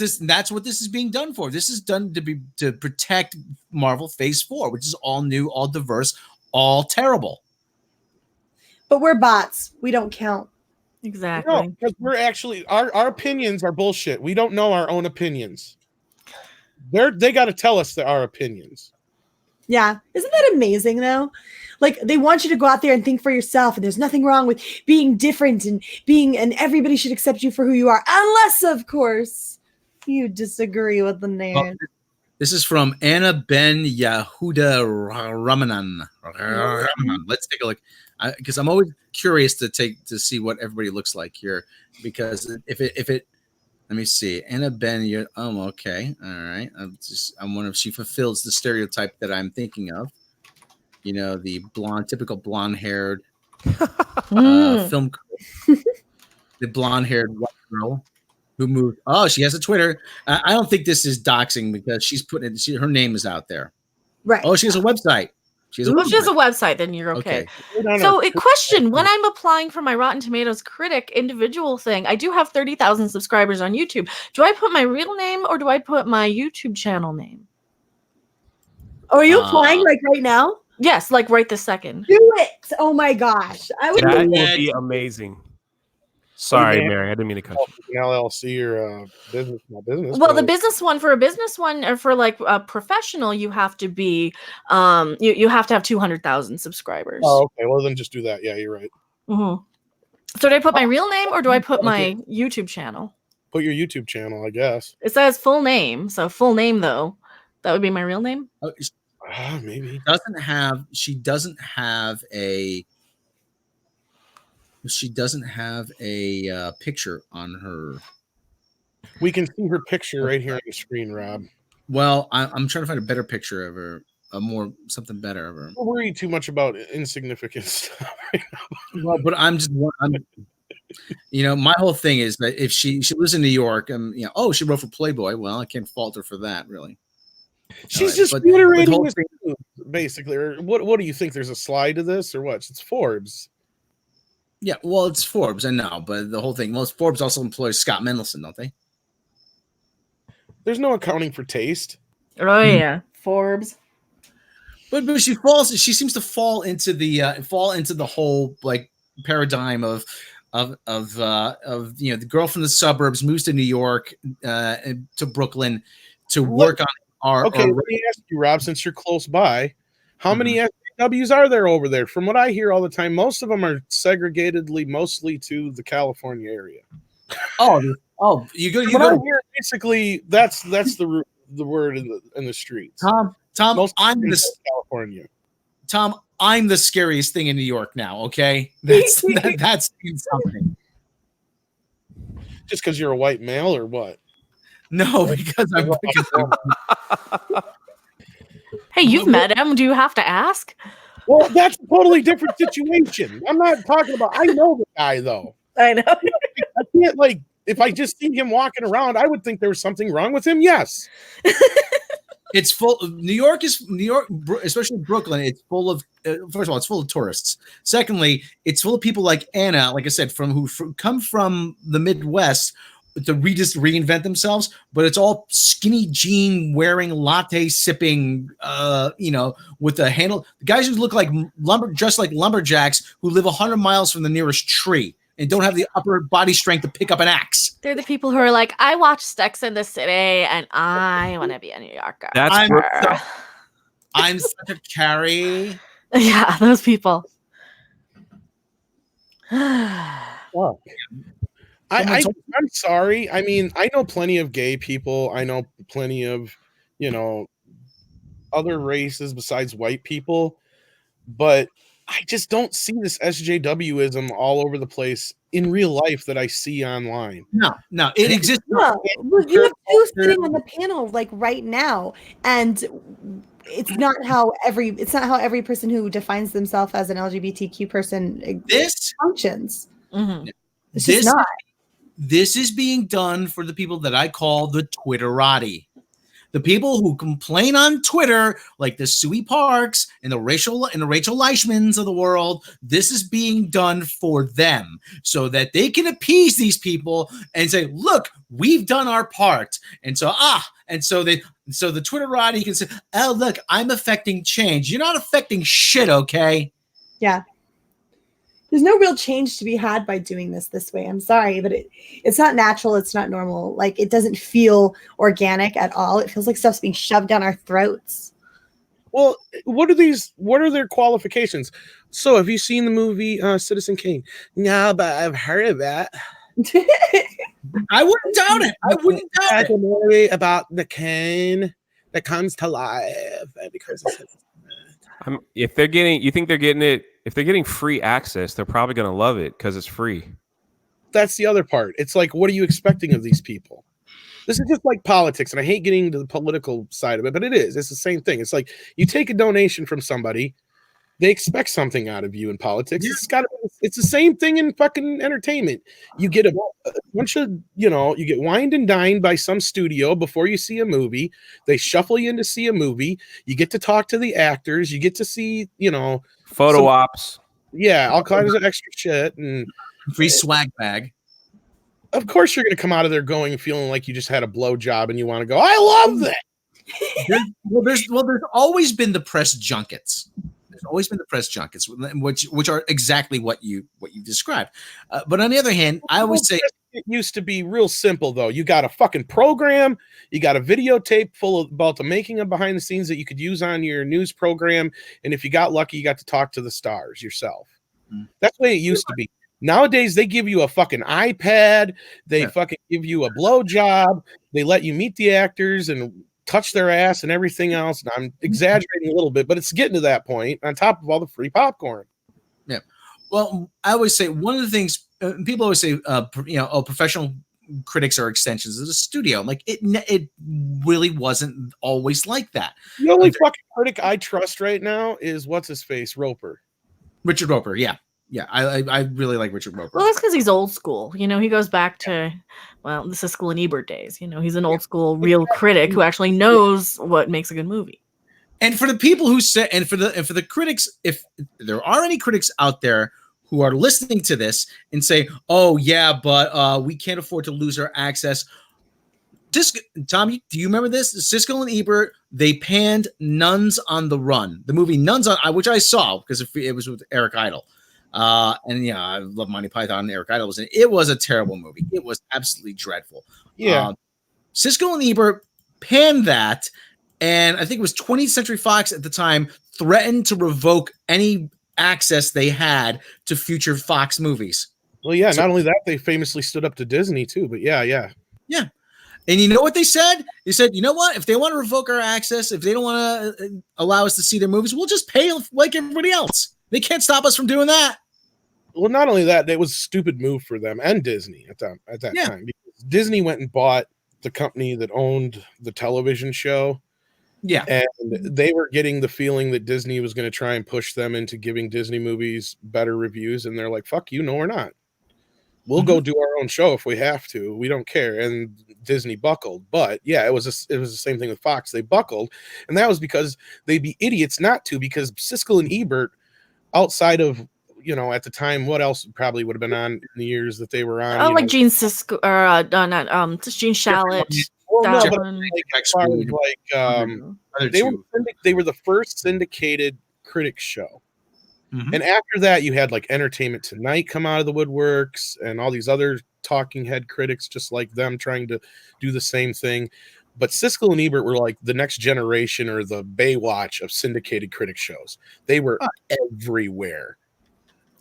this is being done for. This is done to protect Marvel Phase 4, which is all new, all diverse, all terrible. But we're bots. We don't count. Exactly. No, because we're actually our opinions are bullshit. We don't know our own opinions. They got to tell us our opinions. Yeah. Isn't that amazing though? Like they want you to go out there and think for yourself, and there's nothing wrong with being different and everybody should accept you for who you are, unless of course you disagree with the narrative. This is from Anna Ben Yehuda Ramanan. Let's take a look, because I'm always curious to see what everybody looks like here. Because if it, let me see, Anna Ben. Okay, all right. I'm wondering if she fulfills the stereotype that I'm thinking of. You know, the typical blonde-haired film. the blonde-haired white girl who moved. Oh, she has a Twitter. I don't think this is doxing because she's putting it. Her name is out there. Right. Oh, she has a website. She has a Well, if she has a website. website, then you're okay. No, So, no. a question: when I'm applying for my Rotten Tomatoes critic individual thing, I do have 30,000 subscribers on YouTube. Do I put my real name or do I put my YouTube channel name? Oh, are you applying like right now? Yes, like right this second. Do it. Oh my gosh. I would That do would it. be amazing. Sorry, man. Mary, I didn't mean to cut you. An LLC or business, not business. Well, the but- business one, for a business one, or for like a professional, you have to be, you have to have 200,000 subscribers. Oh, okay. Well, then just do that. Yeah, you're right. Mm-hmm. So do I put my real name or do I put my YouTube channel? Put your YouTube channel, I guess. It says full name, so full name though. That would be my real name. Oh, Maybe. She doesn't have a picture on her. We can see her picture right here on the screen, Rob. Well, I'm trying to find a better picture of her, something better of her. Don't worry too much about insignificant stuff right now. Well, but I'm my whole thing is that if she lives in New York, she wrote for Playboy. Well, I can't fault her for that, really. She's right, just but reiterating the whole this news, basically. Or what do you think? There's a slide to this, or what? It's Forbes. Yeah, well, it's Forbes, I know, but the whole thing. Well, Forbes also employs Scott Mendelsohn, don't they? There's no accounting for taste. Oh yeah, Forbes. But she seems to fall into the whole like paradigm of the girl from the suburbs moves to New York, to Brooklyn to work on our. Okay, let me ask you, Rob, since you're close by, how many SJWs are there over there? From what I hear all the time, most of them are segregatedly, mostly to the California area. You go. Basically, that's the word in the streets. Tom, Most I'm California. Tom, I'm the scariest thing in New York now. Okay, that's something. Just because you're a white male, or what? No, because I'm. Hey, you've met him. Do you have to ask? Well, that's a totally different situation. I'm not talking about. I know the guy though. I know. I can't if I just see him walking around, I would think there was something wrong with him. Yes. It's full. New York, especially Brooklyn. It's full of. First of all, it's full of tourists. Secondly, it's full of people like Anna, like I said, who come from the Midwest to reinvent themselves. But it's all skinny jean wearing, latte sipping. With a handle. The guys who look like dressed like lumberjacks who live 100 miles from the nearest tree and don't have the upper body strength to pick up an axe. They're the people who are like, I watch Sex in the City and I want to be a New Yorker. I'm such a Carrie. Yeah, those people. I'm sorry. I mean, I know plenty of gay people. I know plenty of, other races besides white people, but I just don't see this SJWism all over the place in real life that I see online. No, it exists. No, you have two sitting on the panel like right now, and it's not how every person who defines themselves as an LGBTQ person functions. Mm-hmm. It's just not. This is being done for the people that I call the Twitterati. The people who complain on Twitter, like the Suey Parks and the Rachel Leishmans of the world, this is being done for them so that they can appease these people and say, "Look, we've done our part." And so the Twitterati can say, "Oh, look, I'm affecting change." You're not affecting shit, okay? Yeah. There's no real change to be had by doing this way. I'm sorry, but it's not natural. It's not normal. Like, it doesn't feel organic at all. It feels like stuff's being shoved down our throats. Well, what are their qualifications? So have you seen the movie Citizen Kane? No, but I've heard of that. I wouldn't doubt it. I wouldn't doubt it. A movie about the Kane that comes to life because if they're getting free access, they're probably going to love it because it's free. That's the other part. It's like, what are you expecting of these people? This is just like politics, and I hate getting into the political side of it, but it's the same thing. It's like you take a donation from somebody, they expect something out of you in politics. It's the same thing in fucking entertainment. You get a bunch of, you get wined and dined by some studio before you see a movie. They shuffle you in to see a movie. You get to talk to the actors. You get to see, photo ops. Yeah, all kinds of extra shit and free swag bag. Of course, you're going to come out of there feeling like you just had a blow job and you want to go, I love that. There's always been the press junkets. There's always been the press junkets, which are exactly what you described. But on the other hand, I always say it used to be real simple, though. You got a fucking program, you got a videotape full about the making of behind the scenes that you could use on your news program, and if you got lucky, you got to talk to the stars yourself. That's the way it used to be. Nowadays, they give you a fucking iPad. They fucking give you a blowjob. They let you meet the actors and touch their ass and everything else. And I'm exaggerating a little bit, but it's getting to that point on top of all the free popcorn. Yeah. Well, I always say one of the things people always say, professional critics are extensions of the studio. Like it really wasn't always like that. The only fucking critic I trust right now is what's his face, Richard Roper. Yeah. Yeah, I really like Richard Roper. Well, that's because he's old school. He goes back to, the Siskel and Ebert days. He's an old school real critic who actually knows what makes a good movie. And for the people who say, and for the critics, if there are any critics out there who are listening to this and say, "Oh yeah, but we can't afford to lose our access." Tom, do you remember this? Siskel and Ebert, they panned Nuns on the Run, the movie Nuns on, which I saw because it was with Eric Idle. And I love Monty Python and Eric Idle was in it. It was a terrible movie. It was absolutely dreadful. Yeah. Siskel and Ebert panned that, and I think it was 20th Century Fox at the time threatened to revoke any access they had to future Fox movies. Well, yeah, not only that, they famously stood up to Disney too, but yeah. And you know what they said? They said, you know what? If they want to revoke our access, if they don't want to allow us to see their movies, we'll just pay like everybody else. They can't stop us from doing that. Well, not only that, it was a stupid move for them and Disney at that time. Because Disney went and bought the company that owned the television show. Yeah. And they were getting the feeling that Disney was going to try and push them into giving Disney movies better reviews. And they're like, fuck you, no, we're not. We'll go do our own show if we have to. We don't care. And Disney buckled. But yeah, it was the same thing with Fox. They buckled. And that was because they'd be idiots not to, because Siskel and Ebert, outside of, at the time, what else probably would have been on in the years that they were on? Oh, like Gene Siskel, or just Gene Shalit. Well, no, but they were the first syndicated critics show. Mm-hmm. And after that, you had like Entertainment Tonight come out of the woodworks and all these other talking head critics just like them trying to do the same thing. But Siskel and Ebert were like the next generation or the Baywatch of syndicated critic shows. They were everywhere.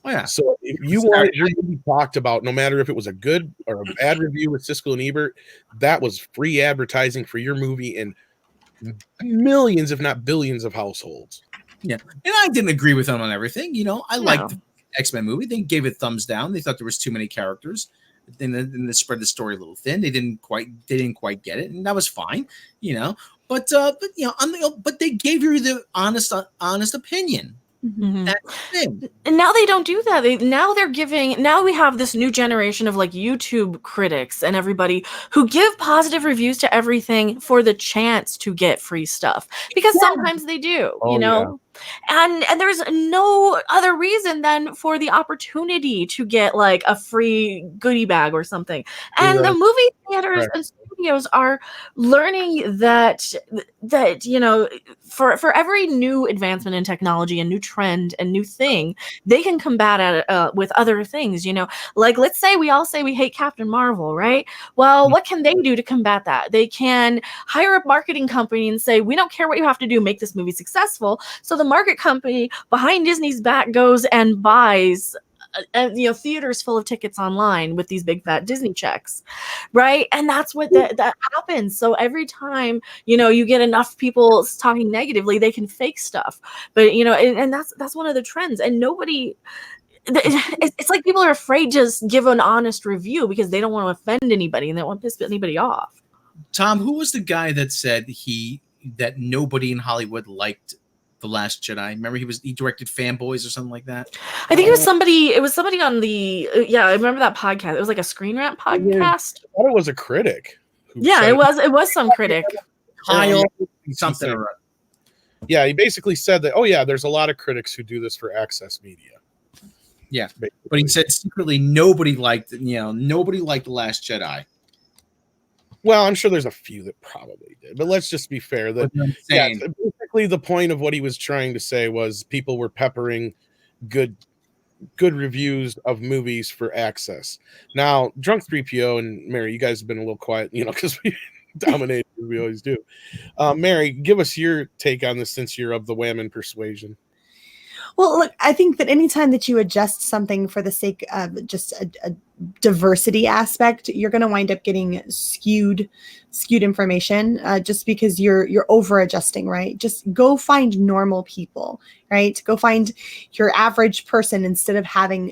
Oh, yeah. So if you wanted your movie talked about, no matter if it was a good or a bad review with Siskel and Ebert, that was free advertising for your movie in millions, if not billions, of households. Yeah, and I didn't agree with them on everything. I liked the X-Men movie. They gave it thumbs down. They thought there was too many characters. And then they spread the story a little thin. They didn't quite get it, and that was fine. But they gave you the honest opinion. Mm-hmm. And now they don't do that. Now we have this new generation of like YouTube critics and everybody who give positive reviews to everything for the chance to get free stuff, because sometimes they do, and there's no other reason than for the opportunity to get like a free goodie bag or something. And the movie theaters and studios are learning that for every new advancement in technology and new trend and new thing, they can combat it with other things. Like let's say we all say we hate Captain Marvel, right? Well, what can they do to combat that? They can hire a marketing company and say, we don't care what you have to do, make this movie successful. So the market company behind Disney's back goes and buys theaters full of tickets online with these big fat Disney checks, right? And that's what that happens. So every time you get enough people talking negatively, they can fake stuff. But and that's one of the trends. And nobody, it's like people are afraid to just give an honest review because they don't want to offend anybody and they don't want to piss anybody off. Tom, who was the guy that said that nobody in Hollywood liked The Last Jedi. Remember he directed Fanboys or something like that. I think it was somebody. It was somebody on the. Yeah, I remember that podcast. It was like a Screen Rant podcast. I thought it was a critic. Yeah, it was. It was some critic. Kyle something or yeah, he basically said that. Oh yeah, there's a lot of critics who do this for access media. Yeah, but he said secretly nobody liked The Last Jedi. Well, I'm sure there's a few that probably did, but let's just be fair. That basically the point of what he was trying to say was people were peppering good reviews of movies for access. Now, Drunk 3PO and Mary, you guys have been a little quiet, because we dominate as we always do. Mary, give us your take on this since you're of the Whammon persuasion. Well, look, I think that anytime that you adjust something for the sake of just a diversity aspect, you're going to wind up getting skewed information just because you're over adjusting, right? Just go find normal people, right? Go find your average person instead of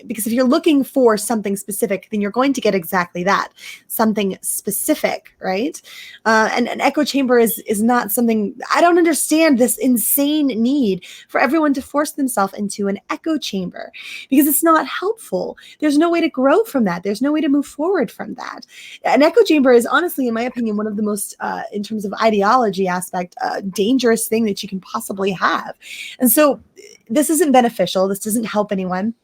because if you're looking for something specific, then you're going to get exactly that, something specific, right? And an echo chamber is not something. I don't understand this insane need for everyone to force themselves into an echo chamber because it's not helpful. There's no way to grow from that. There's no way to move forward from that. An echo chamber is honestly, in my opinion, one of the most, in terms of ideology aspect, dangerous thing that you can possibly have. And so this isn't beneficial. This doesn't help anyone.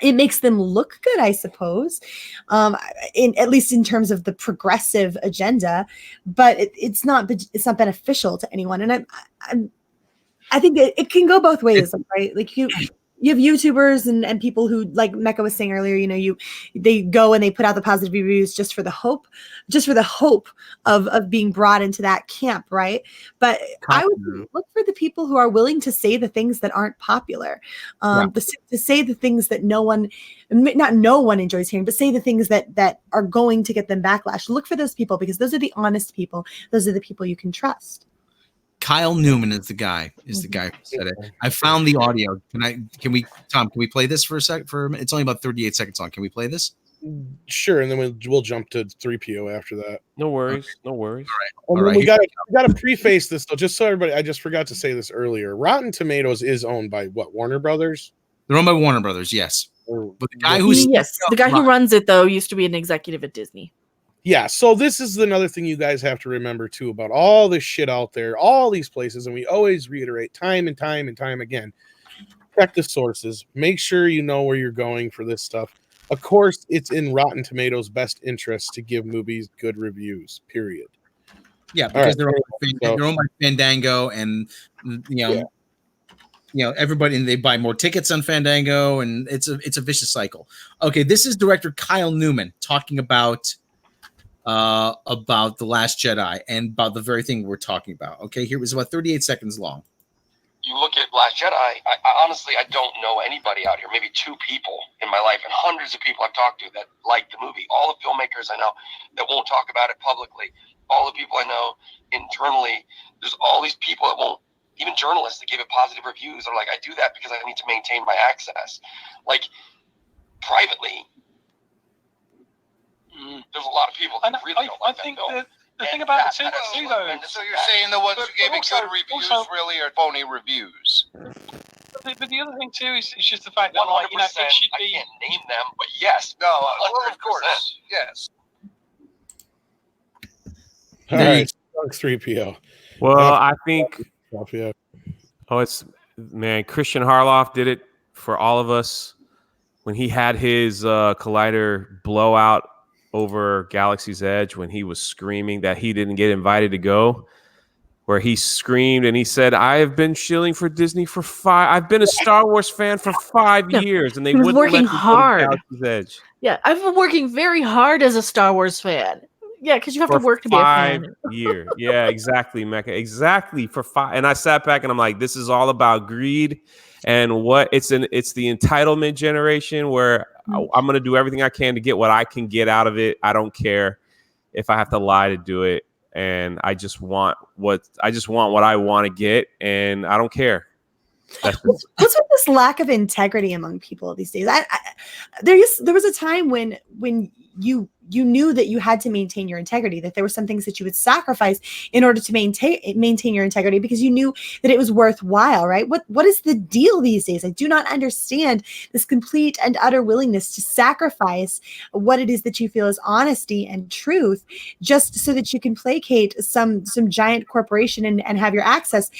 It makes them look good, I suppose, at least in terms of the progressive agenda, but it's not beneficial to anyone. And I think it can go both ways, right? Like you have YouTubers and people who, like Mecca was saying earlier, they go and they put out the positive reviews just for the hope of being brought into that camp, right? But I would look for the people who are willing to say the things that aren't popular, to say the things that not no one enjoys hearing, but say the things that are going to get them backlash. Look for those people because those are the honest people. Those are the people you can trust. Kyle Newman is the guy who said it. I found the audio. Can we play this for a sec? It's only about 38 seconds long. Can we play this? Sure, and then we'll jump to 3PO after that. No worries. No worries. All right. We got to preface this though, just so everybody. I just forgot to say this earlier. Rotten Tomatoes is owned by what? Warner Brothers. They're owned by Warner Brothers. Yes, but the guy the guy who runs it though used to be an executive at Disney. Yeah, so this is another thing you guys have to remember too about all this shit out there, all these places, and we always reiterate time and time and time again. Check the sources. Make sure you know where you're going for this stuff. Of course, it's in Rotten Tomatoes' best interest to give movies good reviews. Period. Yeah, because they're owned by Fandango, and everybody, and they buy more tickets on Fandango, and it's a vicious cycle. Okay, this is director Kyle Newman talking about The Last Jedi and about the very thing we're talking about. Okay, here it was about 38 seconds long. You look at Last Jedi, I honestly, I don't know anybody out here, maybe 2 people in my life and hundreds of people I've talked to that like the movie. All the filmmakers I know that won't talk about it publicly. All the people I know internally, there's all these people that won't, even journalists that give it positive reviews are like, I do that because I need to maintain my access. Like, privately, there's a lot of people that really don't like that film. The thing about it too, though. So you're saying the ones who gave it good reviews really are phony reviews? But the other thing too is just the fact that, 100%, it should be. I can't name them, but yes. No, of course, yes. All right, 3PO. Well, I think. Yeah. Christian Harloff did it for all of us when he had his collider blowout over Galaxy's Edge, when he was screaming that he didn't get invited to go, where he screamed and he said, I have been shilling for Disney for 5. I've been a Star Wars fan for 5 years, and they wouldn't working let me hard. go to Galaxy's Edge. Yeah, I've been working very hard as a Star Wars fan. Yeah, because you have to work to be a fan. 5 years. Yeah, exactly, Mecca. Exactly, for 5. And I sat back and I'm like, this is all about greed and what it's the entitlement generation where I'm going to do everything I can to get what I can get out of it. I don't care if I have to lie to do it. And I just want what I want to get, and I don't care. What's with this lack of integrity among people these days? There was a time when you you knew that you had to maintain your integrity, that there were some things that you would sacrifice in order to maintain your integrity, because you knew that it was worthwhile, right? What is the deal these days? I do not understand this complete and utter willingness to sacrifice what it is that you feel is honesty and truth just so that you can placate some giant corporation and have your access.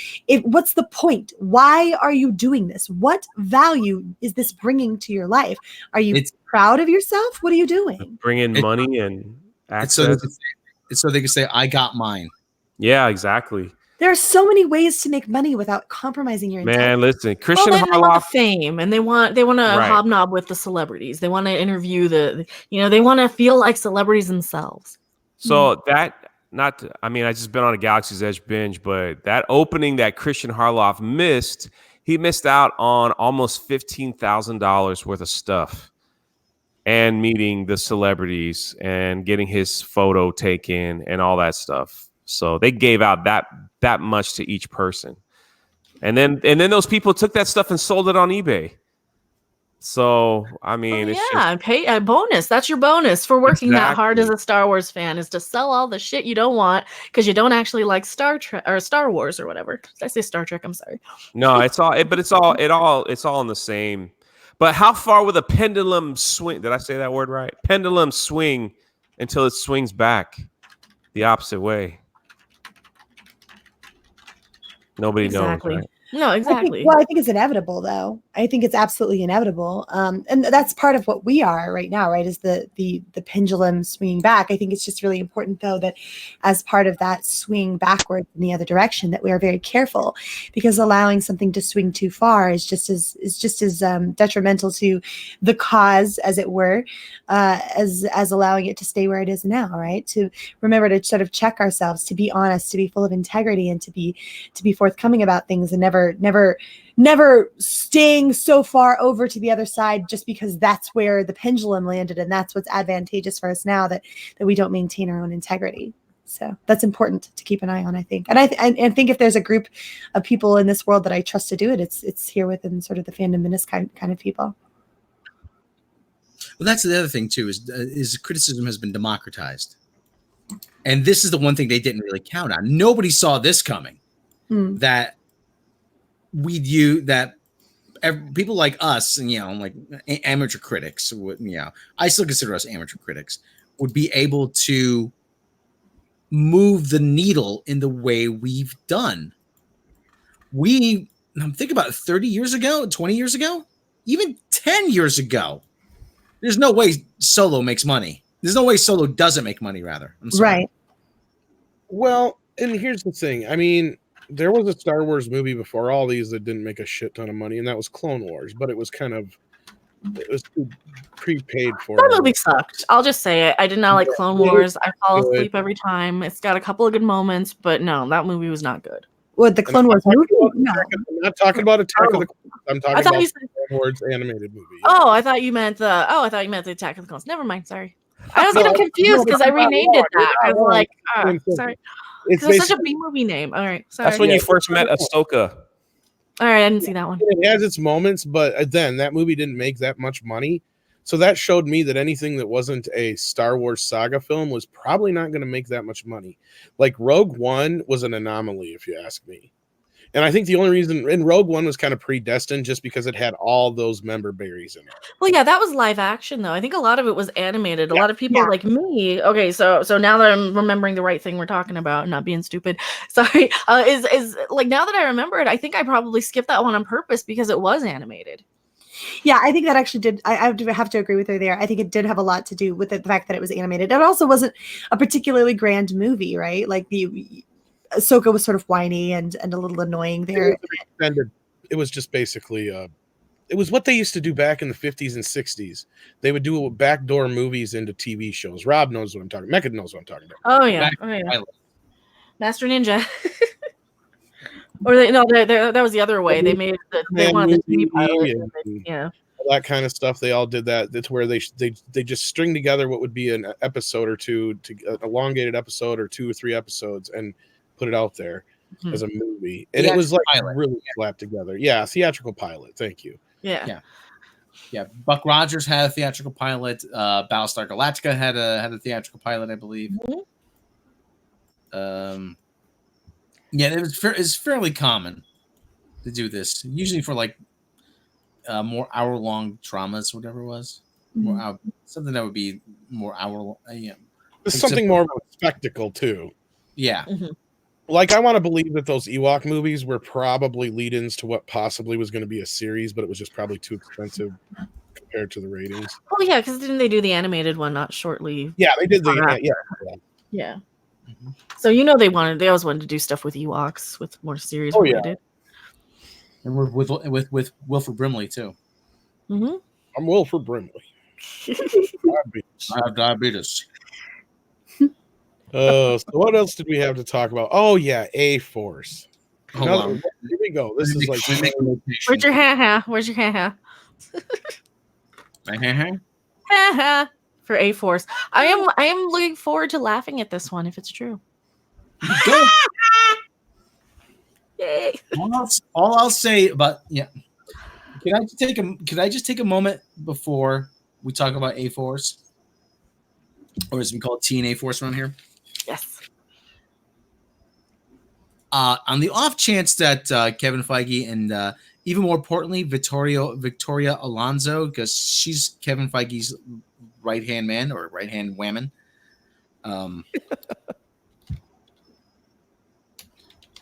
What's the point? Why are you doing this? What value is this bringing to your life? Are you proud of yourself? What are you doing? Bring in money and access. It's so they can say, I got mine. Yeah, exactly. There are so many ways to make money without compromising your integrity. Man, listen, Christian they want Harloff, the fame, and they want to hobnob with the celebrities. They want to interview they want to feel like celebrities themselves. So I just been on a Galaxy's Edge binge, but that opening that Christian Harloff missed, he missed out on almost $15,000 worth of stuff and meeting the celebrities and getting his photo taken and all that stuff. So they gave out that much to each person. And then those people took that stuff and sold it on eBay. So, I mean, pay a bonus. That's your bonus for working that hard as a Star Wars fan, is to sell all the shit you don't want because you don't actually like Star Trek or Star Wars or whatever. Did I say Star Trek? I'm sorry. No, it's all in the same. But how far will the pendulum swing? Did I say that word right? Pendulum swing until it swings back the opposite way. Nobody knows. Right? No, exactly. I think it's inevitable, though. I think it's absolutely inevitable. And that's part of what we are right now, right? Is the pendulum swinging back. I think it's just really important, though, that as part of that swing backwards in the other direction, that we are very careful, because allowing something to swing too far is just as detrimental to the cause, as it were, as allowing it to stay where it is now, right? To remember to sort of check ourselves, to be honest, to be full of integrity, and to be forthcoming about things, and never staying so far over to the other side just because that's where the pendulum landed and that's what's advantageous for us now, that we don't maintain our own integrity. So that's important to keep an eye on, I think. And I think if there's a group of people in this world that I trust to do it, it's here within sort of the fandom menace kind of people. Well, that's the other thing too, is criticism has been democratized. And this is the one thing they didn't really count on. Nobody saw this coming. That people like us, and like amateur critics, I still consider us amateur critics, would be able to move the needle in the way we've done. I'm thinking about 30 years ago, 20 years ago, even 10 years ago. There's no way Solo makes money. There's no way Solo doesn't make money, rather. I'm sorry. Right. Well, and here's the thing. I mean, there was a Star Wars movie before all these that didn't make a shit ton of money, and that was Clone Wars, but it was prepaid for. That movie sucked. I'll just say it. I did not like Clone Wars. I fall asleep every time. It's got a couple of good moments, but no, that movie was not good. What, the Clone Wars movie? No. I'm not talking about Attack of the Clones. I'm talking about the Clone Wars animated movie. Yeah. I thought you meant the Attack of the Clones. Never mind. Sorry. I was getting confused because I renamed it that. I was like, sorry. It's such a B movie name. All right. Sorry. That's when you first met Ahsoka. All right. I didn't see that one. It has its moments, but then that movie didn't make that much money. So that showed me that anything that wasn't a Star Wars saga film was probably not going to make that much money. Like Rogue One was an anomaly, if you ask me. And I think the only reason, and Rogue One was kind of predestined just because it had all those member berries in it. Well, yeah, that was live action, though. I think a lot of it was animated. A lot of people like me. Okay, so now that I'm remembering the right thing we're talking about, not being stupid. Sorry, is like, now that I remember it, I think I probably skipped that one on purpose because it was animated. Yeah, I think that actually did. I have to agree with her there. I think it did have a lot to do with the fact that it was animated. It also wasn't a particularly grand movie, right? Like Ahsoka was sort of whiny and a little annoying there. It was just basically it was what they used to do back in the 50s and 60s. They would do backdoor movies into TV shows. Rob knows what I'm talking about. Mecca knows what I'm talking about. Oh yeah. Master Ninja. Or that was the other way. They made they wanted the TV pilot. That kind of stuff. They all did that. That's where they just string together what would be an episode or two, an elongated episode or 2 or 3 episodes, and put it out there as a movie. And it was like really slapped together. Yeah, theatrical pilot. Thank you. Yeah. Yeah, Buck Rogers had a theatrical pilot. Battlestar Galactica had a theatrical pilot, I believe. Yeah, it's fairly common to do this. Usually for like more hour-long dramas, whatever it was. Something that would be more hour. Yeah, It's something more of a spectacle too. Yeah. Like I want to believe that those Ewok movies were probably lead-ins to what possibly was going to be a series, but it was just probably too expensive compared to the ratings. Oh yeah, because didn't they do the animated one not shortly? Yeah, they did Yeah. So they always wanted to do stuff with Ewoks, with more series related. And we're with Wilford Brimley too. Mm-hmm. I'm Wilford Brimley. I have diabetes. So what else did we have to talk about? Oh yeah, A-Force. Hold on. Here we go. This is like Where's your ha-ha? Where's your ha-ha? Ha-ha. For A-Force. I am looking forward to laughing at this one if it's true. Go. Yay. All I'll say about Can I just take a moment before we talk about A-Force? Or as we call it, TNA Force around here? Yes. On the off chance that Kevin Feige and even more importantly, Victoria Alonso, because she's Kevin Feige's right-hand man or right-hand woman.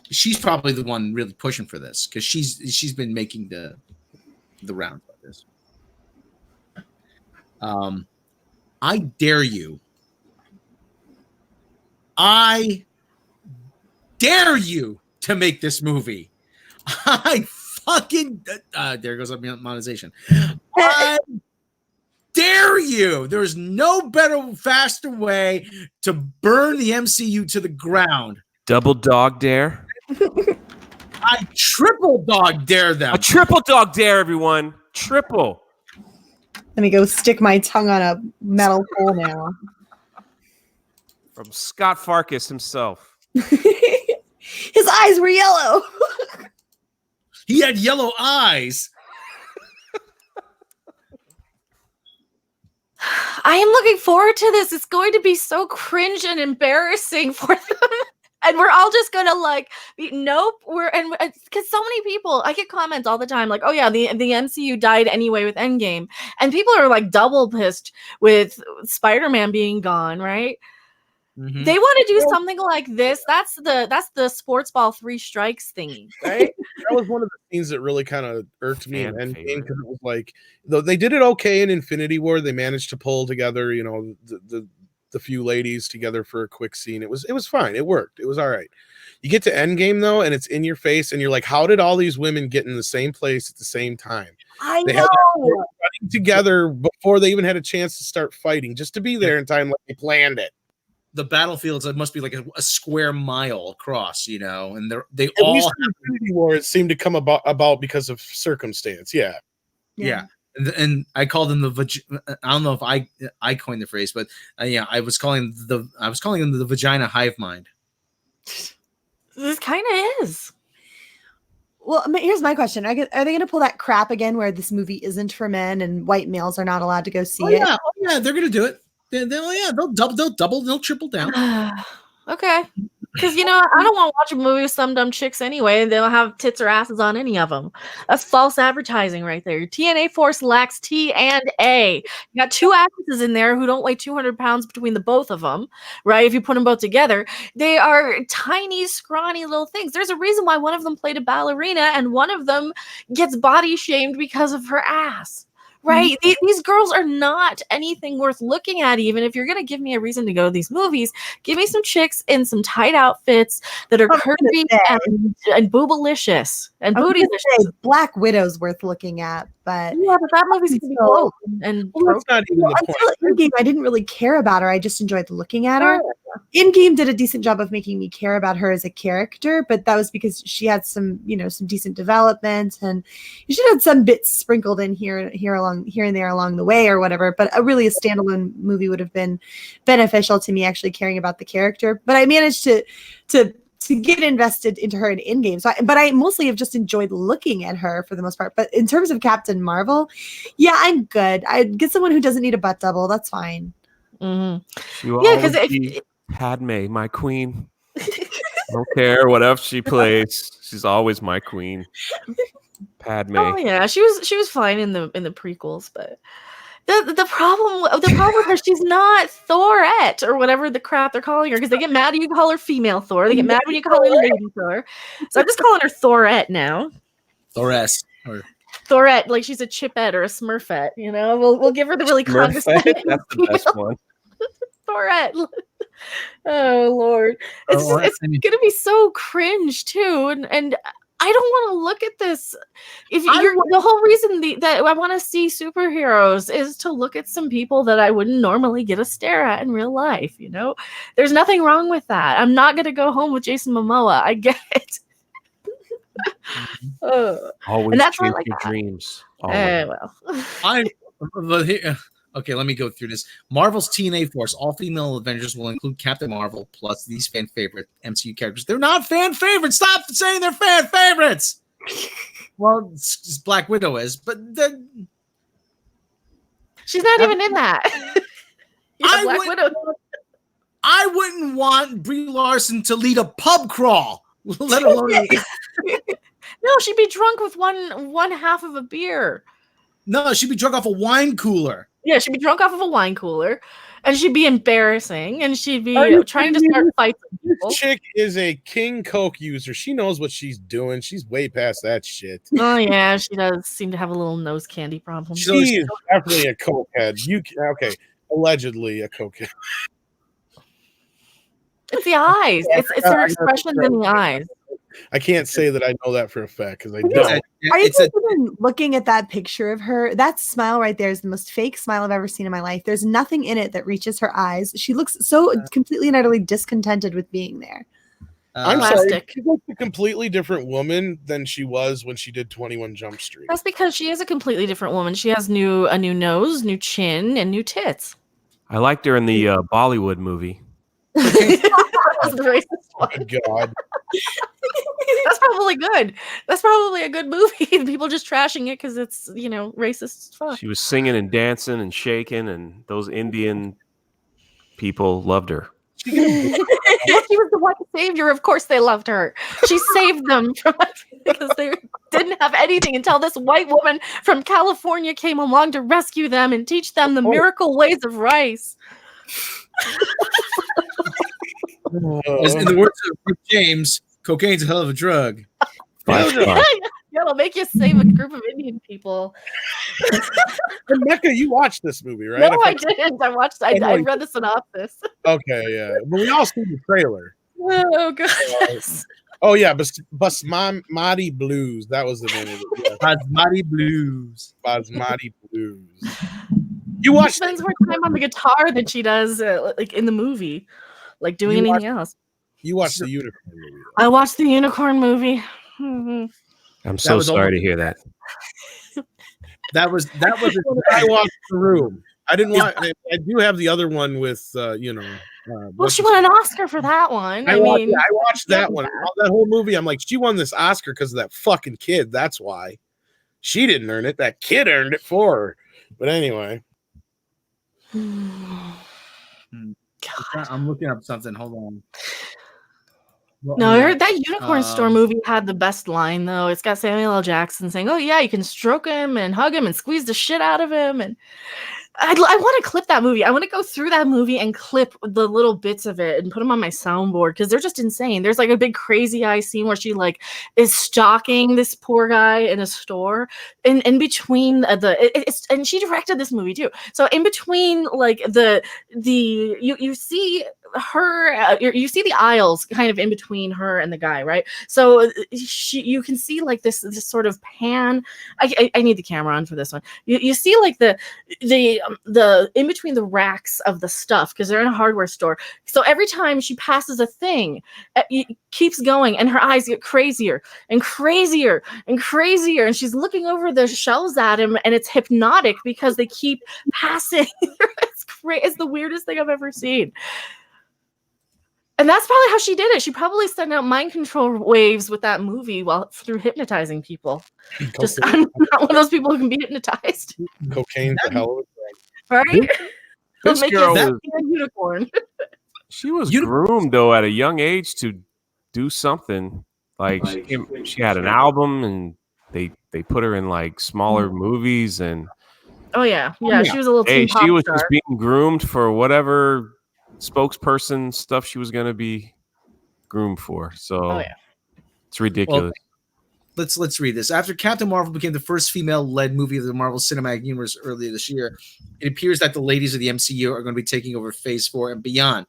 She's probably the one really pushing for this because she's been making the rounds like this. I dare you. I dare you to make this movie. I fucking there goes up monetization. I dare you. There's no better, faster way to burn the MCU to the ground. Double dog dare. I triple dog dare them. A triple dog dare, everyone. Triple. Let me go stick my tongue on a metal pole now. From Scott Farkas himself. His eyes were yellow. He had yellow eyes. I am looking forward to this. It's going to be so cringe and embarrassing for them. And we're all just gonna nope. Because so many people, I get comments all the time like, oh yeah, the MCU died anyway with Endgame, and people are like double pissed with Spider-Man being gone, right? Mm-hmm. They want to do something like this. That's the sports ball 3 strikes thingy, right? That was one of the scenes that really kind of irked me in Endgame because it was like, though they did it okay in Infinity War, they managed to pull together, the few ladies together for a quick scene. It was fine. It worked. It was all right. You get to Endgame though, and it's in your face, and you're like, how did all these women get in the same place at the same time? They know. Had together before they even had a chance to start fighting, just to be there in time, like they planned it. The battlefields, it must be like a square mile across, and they at all. Least in Infinity War, it seemed to come about because of circumstance. Yeah. And I called them I don't know if I coined the phrase, but I was calling them the vagina hive mind. This kind of is. Well, here's my question: are they going to pull that crap again, where this movie isn't for men and white males are not allowed to go see it? Yeah, they're going to do it. They'll double, they'll triple down. Okay. Because, I don't want to watch a movie with some dumb chicks anyway. They don't have tits or asses on any of them. That's false advertising right there. Your TNA Force lacks T and A. You got 2 actresses in there who don't weigh 200 pounds between the both of them, right? If you put them both together, they are tiny, scrawny little things. There's a reason why one of them played a ballerina and one of them gets body shamed because of her ass. Right? These girls are not anything worth looking at. Even if you're going to give me a reason to go to these movies, give me some chicks in some tight outfits that are curvy and boobalicious and bootylicious. Black Widow's worth looking at, but that movie's going to be cool. And that's not even the point. Endgame, I didn't really care about her. I just enjoyed looking at her. Endgame did a decent job of making me care about her as a character, but that was because she had some decent development, and she had some bits sprinkled in here and there along the way or whatever. But a standalone movie would have been beneficial to me actually caring about the character. But I managed to to get invested into her in game. So, but I mostly have just enjoyed looking at her for the most part. But in terms of Captain Marvel, yeah, I'm good. I'd get someone who doesn't need a butt double. That's fine. Mhm. She will Yeah, always 'cause be Padme, my queen. I don't care whatever she plays. She's always my queen. Padme. Oh yeah, she was fine in the prequels, but the problem with her, she's not Thorette or whatever the crap they're calling her, because they get mad when you call her female Thor. They get mad when you call her Lady Thor. So I'm just calling her Thorette now. Thoress. Or Thorette, like she's a Chipette or a Smurfette, you know? We'll give her the really condescending That's the best one. Thorette. Oh Lord. It's Oh, just, it's gonna be so cringe too. And I don't want to look at this. If you're the whole reason that I want to see superheroes is to look at some people that I wouldn't normally get a stare at in real life, you know? There's nothing wrong with that. I'm not gonna go home with Jason Momoa. I get it. Always and that's why I chase like your that. dreams. Always. Well. Okay, let me go through this. Marvel's TNA Force, all female Avengers, will include Captain Marvel plus these fan favorite MCU characters. They're not fan favorites. Stop saying they're fan favorites. Well, it's Black Widow is, but she's not even in that. Yeah, Black Widow. I wouldn't want Brie Larson to lead a pub crawl, let alone. No, she'd be drunk with one half of a beer. No, she'd be drunk off a wine cooler. Yeah, she'd be drunk off of a wine cooler, and she'd be embarrassing, and she'd be trying to start fights with people. This chick is a King Coke user. She knows what she's doing. She's way past that shit. Oh yeah, she does seem to have a little nose candy problem. She is definitely a cokehead. Okay, allegedly a cokehead. It's the eyes. It's her expressions in the eyes. I can't say that I know that for a fact because I don't. Are you even looking at that picture of her? That smile right there is the most fake smile I've ever seen in my life. There's nothing in it that reaches her eyes. She looks so completely and utterly discontented with being there. I'm sorry. She looks a completely different woman than she was when she did 21 Jump Street. That's because she is a completely different woman. She has a new nose, new chin, and new tits. I liked her in the Bollywood movie. That's the racist one. Oh, God. That's probably good. That's probably a good movie. People just trashing it because it's, racist as fuck. She was singing and dancing and shaking, and those Indian people loved her. Well, she was the white savior. Of course they loved her. She saved them from because they didn't have anything until this white woman from California came along to rescue them and teach them the miracle ways of rice. As in the words of Rick James, cocaine's a hell of a drug. Yeah, it'll make you save a group of Indian people. Mecca, you watched this movie, right? No, I didn't. I read the synopsis. Okay, yeah. But we all see the trailer. Oh, goodness. Oh, yeah. Basmati Blues. That was the name of it. Yeah. Basmati Blues. Basmati Blues. You watched. She spends more time on the guitar than she does, like in the movie, like doing anything else. You watched the Unicorn movie. I watched the Unicorn movie. Mm-hmm. I'm so sorry to hear that. That was. I watched The Room. I didn't watch. I do have the other one with well, she won an Oscar for that one. I watched that one. That whole movie. I'm like, she won this Oscar because of that fucking kid. That's why. She didn't earn it. That kid earned it for her. But anyway. I'm looking up something. Hold on. Well, no, that Unicorn Store movie had the best line though. It's got Samuel L. Jackson saying, "Oh yeah, you can stroke him and hug him and squeeze the shit out of him." And I want to clip that movie. I want to go through that movie and clip the little bits of it and put them on my soundboard because they're just insane. There's like a big crazy eye scene where she like is stalking this poor guy in a store, and in between and she directed this movie too. So in between like you see her you see the aisles kind of in between her and the guy, right? So you can see like this sort of pan. I need the camera on for this one. You see like the in between the racks of the stuff because they're in a hardware store. So every time she passes a thing, it keeps going and her eyes get crazier and crazier and crazier, and she's looking over the shelves at him, and it's hypnotic because they keep passing. It's the weirdest thing I've ever seen. And that's probably how she did it. She probably sent out mind control waves with that movie through hypnotizing people. Just I'm not one of those people who can be hypnotized. Cocaine's a hell of a drug. Right? It'll This make girl you was, a unicorn. she was groomed though at a young age to do something. Like she had an album, and they put her in like smaller movies, and Oh yeah, she was a little teen pop she was star. just being groomed for whatever spokesperson stuff she was going to be groomed for. So it's ridiculous. Well, let's read this. After Captain Marvel became the first female-led movie of the Marvel Cinematic Universe earlier this year, it appears that the ladies of the MCU are going to be taking over Phase 4 and beyond.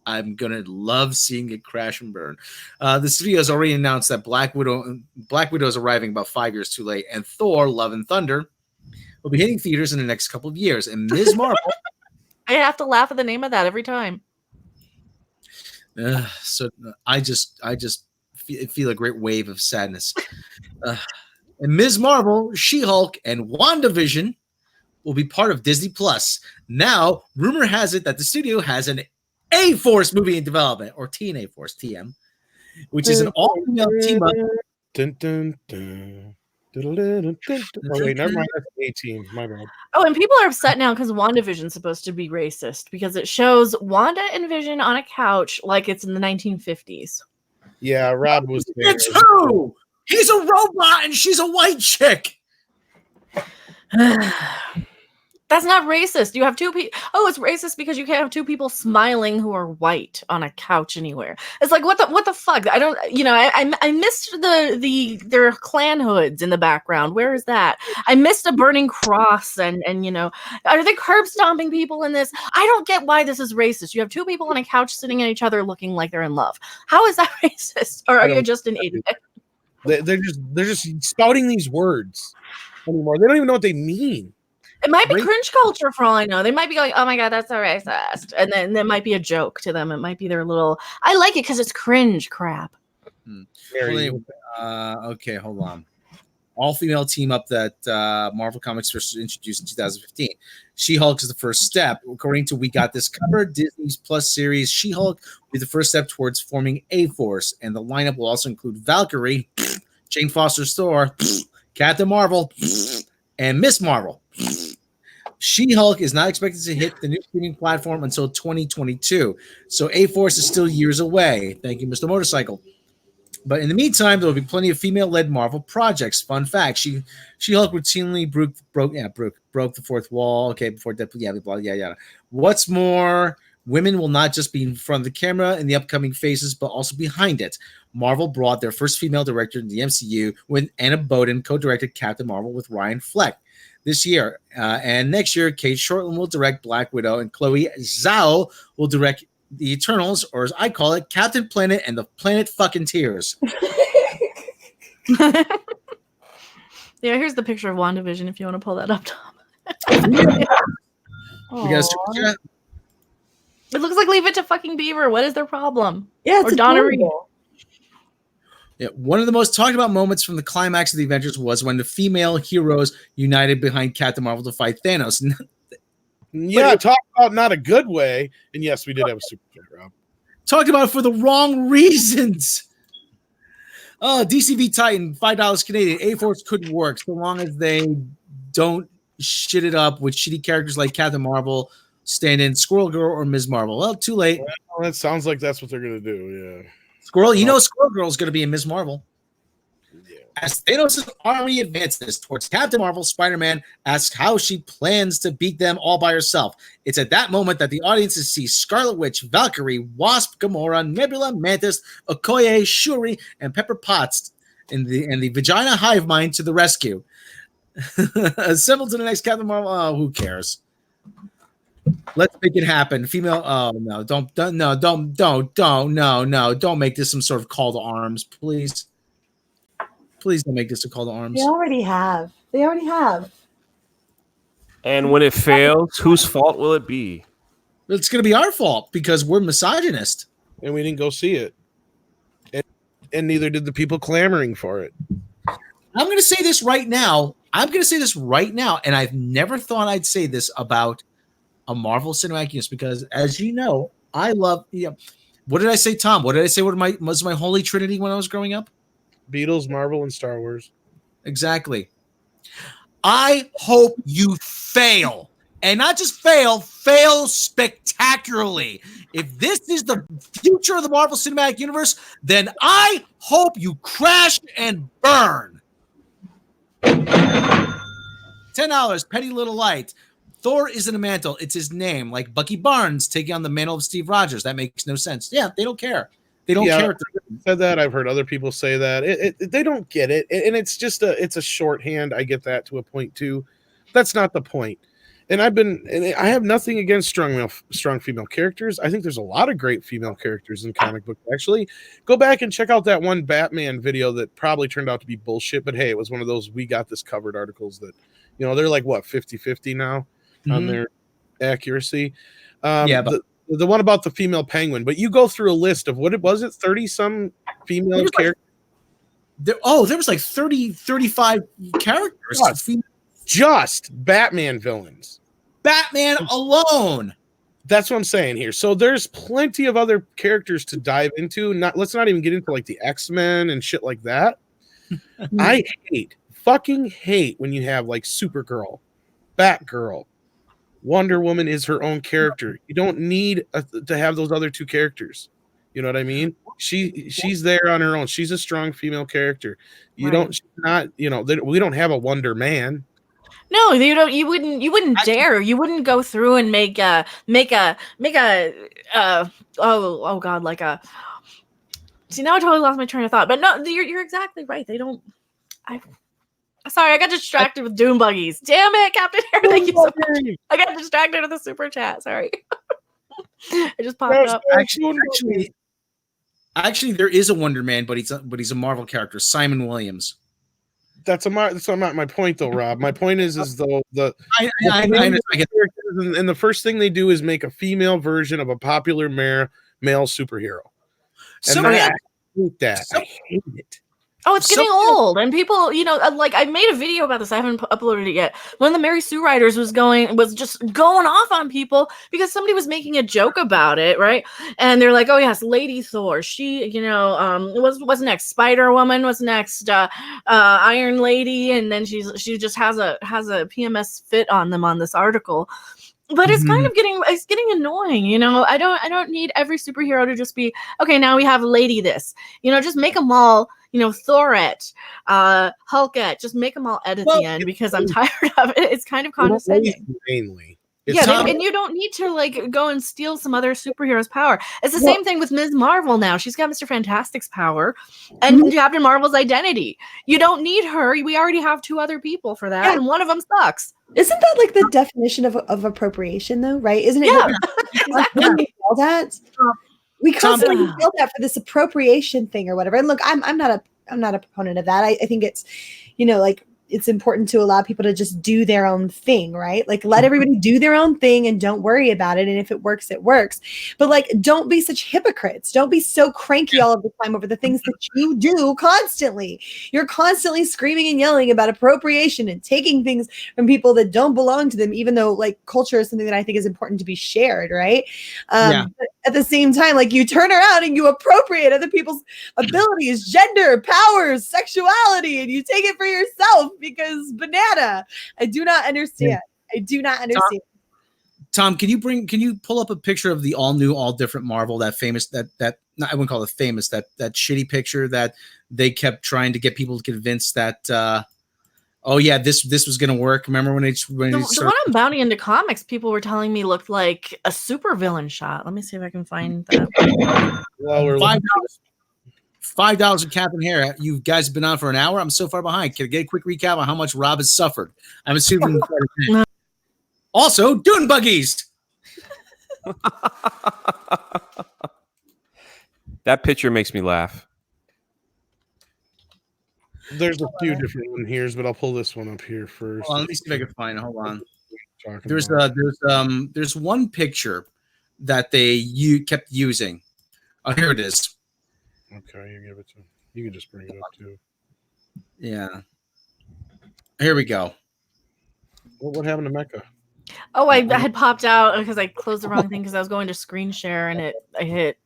I'm going to love seeing it crash and burn. The studio has already announced that Black Widow is arriving about 5 years too late, and Thor: Love and Thunder will be hitting theaters in the next couple of years. And Ms. Marvel, I have to laugh at the name of that every time. so I just feel a great wave of sadness. And Ms. Marvel, She-Hulk, and WandaVision will be part of Disney Plus. Now, rumor has it that the studio has an A-Force movie in development, or TNA Force, TM, which is an all-female team up. Dun, dun, dun. Oh, wait, never mind. That's A-Team. My bad. Oh, and people are upset now because WandaVision's supposed to be racist because it shows Wanda and Vision on a couch like it's in the 1950s. Yeah, Rob was there. It's who? He's a robot and she's a white chick. That's not racist. You have two people. Oh, it's racist because you can't have two people smiling who are white on a couch anywhere. It's like what the fuck? I don't. I missed their clan hoods in the background. Where is that? I missed a burning cross and are they curb stomping people in this? I don't get why this is racist. You have two people on a couch sitting at each other looking like they're in love. How is that racist? Or are you just an idiot? They're just spouting these words anymore. They don't even know what they mean. It might be cringe culture for all I know. They might be going, "Oh my god, that's so racist," and then there might be a joke to them. It might be their little. I like it because it's cringe crap. Okay, hold on. All-female team up that Marvel Comics first introduced in 2015. She-Hulk is the first step. According to We Got This Covered, Disney's Plus series, She-Hulk will be the first step towards forming A-Force, and the lineup will also include Valkyrie, Jane Foster's Thor, Captain Marvel, and Miss Marvel. She-Hulk is not expected to hit the new streaming platform until 2022, so A-Force is still years away. Thank you, Mr. Motorcycle. But in the meantime, there will be plenty of female-led Marvel projects. Fun fact: She-Hulk routinely broke the fourth wall. Okay, before Deadpool, yada. What's more, women will not just be in front of the camera in the upcoming phases, but also behind it. Marvel brought their first female director in the MCU when Anna Boden co-directed Captain Marvel with Ryan Fleck this year. And next year, Kate Shortland will direct Black Widow, and Chloe Zhao will direct The Eternals, or as I call it, Captain Planet and the Planet Fucking Tears. Yeah, here's the picture of WandaVision if you want to pull that up, Tom. You guys super chat? It looks like Leave It to Fucking Beaver. What is their problem? Yeah, it's or Donna Reed. Yeah, one of the most talked about moments from the climax of the Avengers was when the female heroes united behind Captain Marvel to fight Thanos. Yeah, talk about not a good way. And yes, we did have a super chat, Rob. Talked about it for the wrong reasons. Oh, DCV Titan, $5 Canadian. A-Force could work so long as they don't shit it up with shitty characters like Captain Marvel, stand-in Squirrel Girl, or Ms. Marvel. Well, too late. Well, that sounds like that's what they're going to do, yeah. Squirrel Girl is going to be in Ms. Marvel. Yeah. As Thanos' army advances towards Captain Marvel, Spider-Man asks how she plans to beat them all by herself. It's at that moment that the audiences see Scarlet Witch, Valkyrie, Wasp, Gamora, Nebula, Mantis, Okoye, Shuri, and Pepper Potts in the vagina hive mind to the rescue. Assembled to the next Captain Marvel. Oh, who cares? Let's make it happen. Female. Oh no! Don't make this some sort of call to arms, please. Please don't make this a call to arms. They already have. And when it fails, whose fault will it be? It's going to be our fault because we're misogynist. And we didn't go see it. And neither did the people clamoring for it. I'm going to say this right now. And I've never thought I'd say this about a Marvel Cinematic Universe because, as you know, I love, What did I say, Tom? What did I say? What was my holy trinity when I was growing up? Beatles, Marvel, and Star Wars. Exactly. I hope you fail. And not just fail spectacularly. If this is the future of the Marvel Cinematic Universe, then I hope you crash and burn. $10, Petty Little Light. Thor isn't a mantle. It's his name. Like Bucky Barnes taking on the mantle of Steve Rogers. That makes no sense. Yeah, they don't care. They don't care. Said that. I've heard other people say that. They don't get it, and it's just it's a shorthand. I get that to a point too. That's not the point. And I have nothing against strong female characters. I think there's a lot of great female characters in comic books. Actually, go back and check out that one Batman video that probably turned out to be bullshit. But hey, it was one of those we got this covered articles that, they're like what 50-50 now on their accuracy. But the one about the female penguin, but you go through a list of what it was, 30 some female characters. There was like 35 characters. Just Batman villains. Batman alone. That's what I'm saying here. So there's plenty of other characters to dive into. Let's not even get into like the X-Men and shit like that. I fucking hate when you have like Supergirl, Batgirl, Wonder Woman is her own character. You don't need to have those other two characters. You know what I mean? She's there on her own. She's a strong female character. We don't have a Wonder Man. No, you don't. You wouldn't dare. You wouldn't go through and make a oh god, like a. See, now I totally lost my train of thought. But no, you're exactly right. They don't. Sorry, I got distracted with Doom Buggies. Damn it, Captain Hair. Thank you so much. I got distracted with the super chat. Sorry. I just popped up. Actually, there is a Wonder Man, but he's a Marvel character, Simon Williams. That's not my point, though, Rob. My point is though I understand. And the first thing they do is make a female version of a popular male superhero. I hate that. I hate it. Oh, it's getting old, and people, like I made a video about this. I haven't uploaded it yet. One of the Mary Sue writers was just going off on people because somebody was making a joke about it, right? And they're like, "Oh yes, Lady Thor. She, what's next? Spider Woman. What's next? Iron Lady." And then she just has a PMS fit on them on this article. But it's kind of getting annoying, I don't need every superhero to just be okay. Now we have Lady this, just make them all. Thorette, Hulkette, just make them all at the end because I'm tired of it. It's kind of condescending. Mainly. And you don't need to like go and steal some other superhero's power. It's the same thing with Ms. Marvel now. She's got Mr. Fantastic's power and Captain Marvel's identity. You don't need her. We already have two other people for that, and one of them sucks. Isn't that like the definition of appropriation, though? Right? Isn't it? Yeah, exactly. All that. We constantly feel that for this appropriation thing or whatever. And look, I'm not a proponent of that. I think it's, like it's important to allow people to just do their own thing, right? Like let everybody do their own thing and don't worry about it. And if it works, it works. But like, don't be such hypocrites. Don't be so cranky all of the time over the things that you do constantly. You're constantly screaming and yelling about appropriation and taking things from people that don't belong to them, even though like culture is something that I think is important to be shared, right? But at the same time, like you turn around and you appropriate other people's abilities, gender, powers, sexuality, and you take it for yourself because banana. I do not understand. I do not understand. Tom, can you pull up a picture of the all new, all different Marvel, that famous, that I wouldn't call it famous, that shitty picture that they kept trying to get people to convince that this was going to work. Remember when the one on Bounty into Comics, people were telling me looked like a super villain shot. Let me see if I can find that. Well, we're $5 in Captain Hair. You guys have been on for an hour. I'm so far behind. Can I get a quick recap on how much Rob has suffered? I'm assuming. Also, Dune Buggies. That picture makes me laugh. There's a few different ones here, but I'll pull this one up here first. Let me see if I can find it. Hold on. There's one picture that they kept using. Oh, here it is. Okay, you give it to him. You can just bring it up too. Yeah. Here we go. What happened to Mecca? Oh, I had popped out because I closed the wrong thing because I was going to screen share and I hit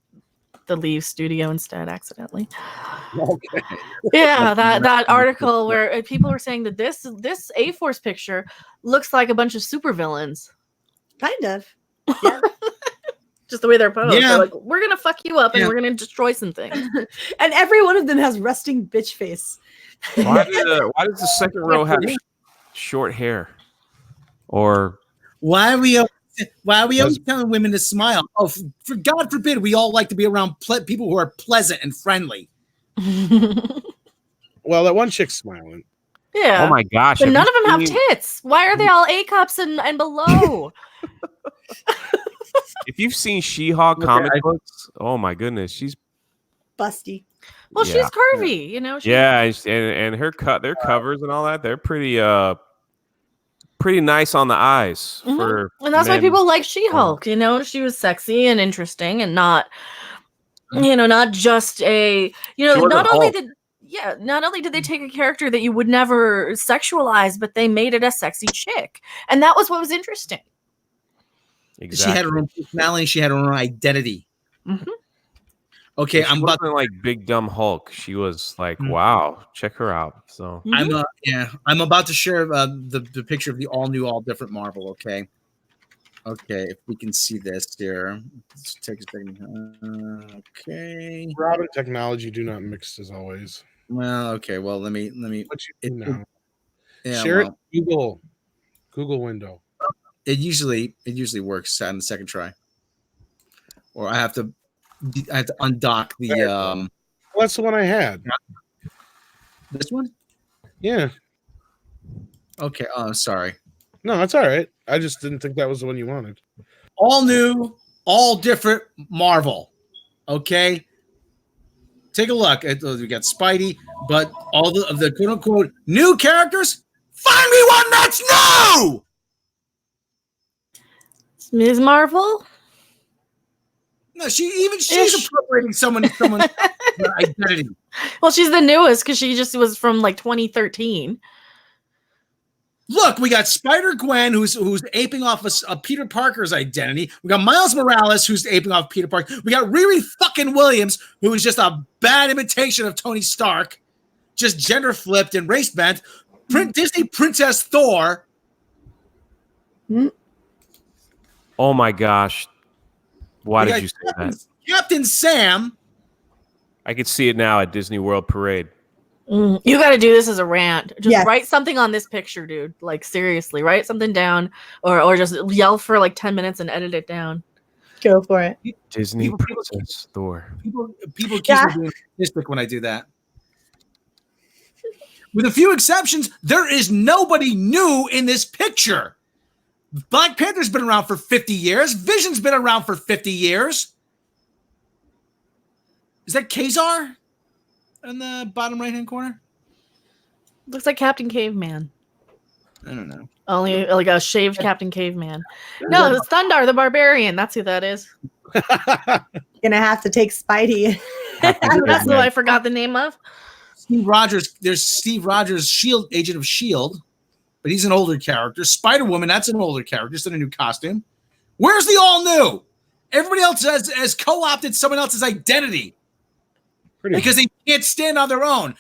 the Leave studio instead accidentally. Okay. Yeah, that article where people were saying that this A-Force picture looks like a bunch of supervillains. Kind of. Yeah. Just the way they're posed. Yeah. They're like, we're gonna fuck you up and Yeah. we're gonna destroy some things. And every one of them has resting bitch face. Why does the second row have short hair? Or Why are we always telling women to smile? Oh, for God forbid, we all like to be around people who are pleasant and friendly. Well, that one chick's smiling. Yeah. oh my gosh, But have none you of them have seen- tits. Why are they all A cups and below? If you've seen She-Hulk Okay, comic books, oh my goodness, she's Busty. Well, Yeah. she's curvy, you know. yeah, and her their covers and all that, they're pretty nice on the eyes Mhm. for And that's why men. people like She-Hulk. You know, she was sexy and interesting, and not, not just a, She wasn't not only Hulk. not only did they take a character that you would never sexualize, but they made it a sexy chick, and that was what was interesting. Exactly. She had her own personality. She had her own identity. Mhm. Okay, She I'm about. wasn't like Big Dumb Hulk. She was like, Mm. wow, check her out. So I'm about to share the picture of the all different Marvel. Okay, if we can see this here, let's take a second. Okay, Rob and technology do not mix as always. well, okay, well, let me. What you do now? Yeah, Share well, it. Google window. it usually works on the second try, or I have to undock the Well, that's the one I had. this one. Yeah. Okay, sorry. No, that's all right. I just didn't think that was the one you wanted. All new, all different Marvel. Okay, take a look. We got Spidey, but all of the quote unquote new characters. Find me one that's new. Ms. Marvel. No, she's appropriating someone's identity. Well, she's the newest because she just was from like 2013. Look, we got Spider-Gwen, who's aping off a Peter Parker's identity. We got Miles Morales, who's aping off Peter Parker. We got Riri fucking Williams, who is just a bad imitation of Tony Stark, just gender flipped and race bent. Disney Princess Thor. oh my gosh, why We did got you say that? Captain Sam. I could see it now at Disney World Parade. You got to do this as a rant. Just Yes. write something on this picture, dude. Like seriously, write something down, or just yell for like 10 minutes and edit it down. Go for it. Disney People- Princess Thor. People accuse me of being autistic when I do that. With a few exceptions, there is nobody new in this picture. Black Panther's been around for 50 years. Vision's been around for 50 years. Is that Kazar in the bottom right-hand corner? Looks like Captain Caveman. I don't know. Only like a shaved Captain Caveman. No, it's Thundar the Barbarian. That's who that is. Gonna have to take Spidey. That's who I forgot the name of. Steve Rogers. There's Steve Rogers, Shield agent of S.H.I.E.L.D., but he's an older character. Spider-Woman, that's an older character, just in a new costume. Where's the all new? Everybody else has co-opted someone else's identity because they can't stand on their own.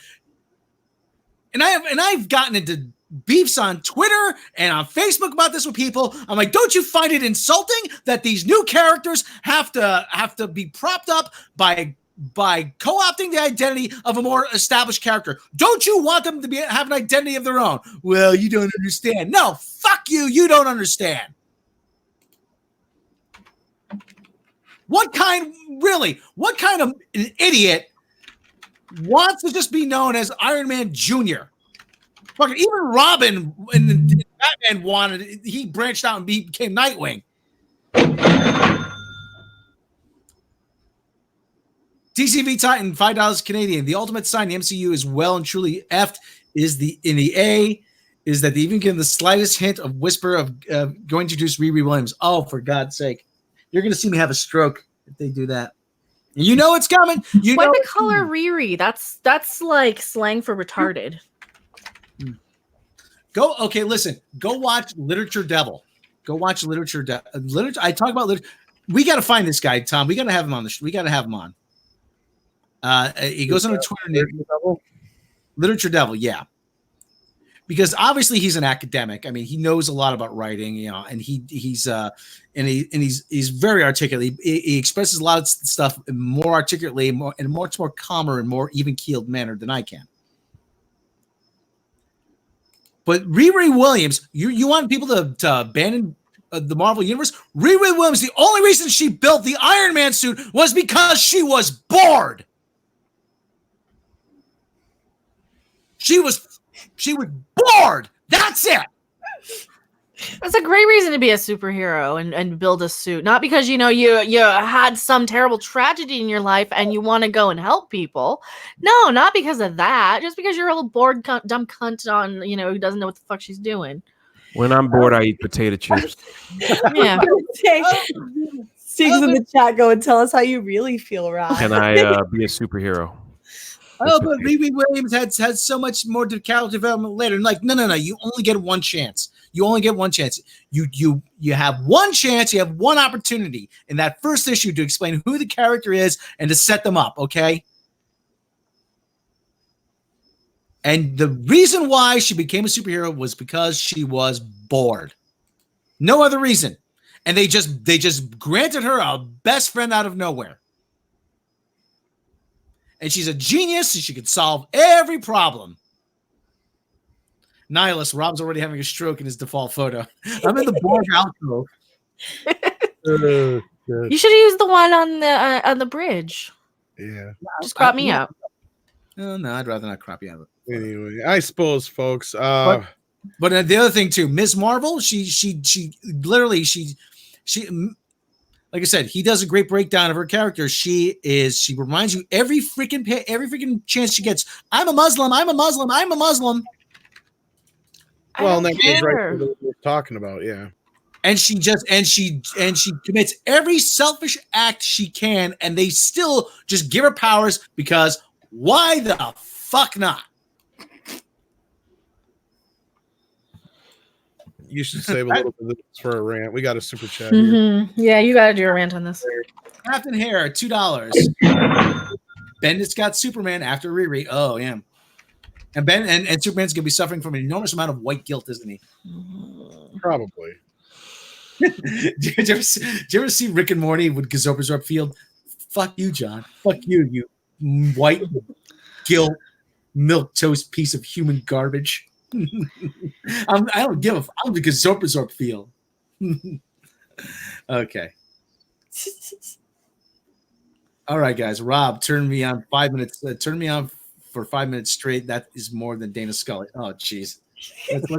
And I've gotten into beefs on Twitter and on Facebook about this with people. I'm like, don't you find it insulting that these new characters have to be propped up by co-opting the identity of a more established character? Don't you want them to have an identity of their own? Well, you don't understand. No, fuck you. You don't understand. What kind of an idiot wants to just be known as Iron Man Jr.? Fucking even Robin in Batman he branched out and became Nightwing. TCV Titan, $5 Canadian. The ultimate sign the MCU is well and truly effed is in the A is that they even give the slightest hint of whisper of going to introduce Riri Williams. Oh, for God's sake. You're going to see me have a stroke if they do that. And you know it's coming. Why they call her Riri? That's like slang for retarded. Listen. Go watch Literature Devil. Go watch Literature. I talk about literature. We got to find this guy, Tom. We got to have him on we got to have him on. He goes on a Twitter named Literature Devil, yeah. Because obviously he's an academic. I mean, he knows a lot about writing, you know, and he's very articulate. He expresses a lot of stuff more articulately, in a much more calmer and more even keeled manner than I can. But Riri Williams, you want people to abandon the Marvel Universe? Riri Williams, the only reason she built the Iron Man suit was because she was bored. She was bored. That's it. That's a great reason to be a superhero and build a suit. Not because, you know, you had some terrible tragedy in your life and you want to go and help people. No, not because of that. Just because you're a little bored, dumb cunt on, you know, who doesn't know what the fuck she's doing. When I'm bored, I eat potato chips. Yeah. Stig's in the chat. Go and tell us how you really feel, Rob. Can I be a superhero? Oh, but Riri Williams had so much more character development later. And like, no, you only get one chance. You only get one chance. You have one chance. You have one opportunity in that first issue to explain who the character is and to set them up. Okay. And the reason why she became a superhero was because she was bored. No other reason. And they just granted her a best friend out of nowhere. And she's a genius, and she could solve every problem. Nihilist, Rob's already having a stroke in his default photo. I'm in the Borg outro. You should have used the one on the bridge. Yeah. Just crop me out. No, I'd rather not crop you out. Anyway, I suppose, folks. But the other thing too, Ms. Marvel, she literally like I said, he does a great breakdown of her character. She reminds you every freaking chance she gets. I'm a Muslim. I'm a Muslim. I'm a Muslim. Well, that goes right to what we're talking about, yeah. And she commits every selfish act she can, and they still just give her powers because why the fuck not? You should save a little bit of this for a rant. We got a super chat here. Yeah, you got to do a rant on this. Captain Hair, $2. Bendis got Superman after Riri. Oh, yeah. And and Superman's going to be suffering from an enormous amount of white guilt, isn't he? Probably. Did you ever see Rick and Morty with Gazopazorp Field? Fuck you, John. Fuck you, you white guilt milk toast piece of human garbage. I don't give a fuck. I'm the Gazopazorp Field. Okay. All right, guys. Rob, turn me on 5 minutes. Turn me on for 5 minutes straight. That is more than Dana Scully. Oh, jeez. That's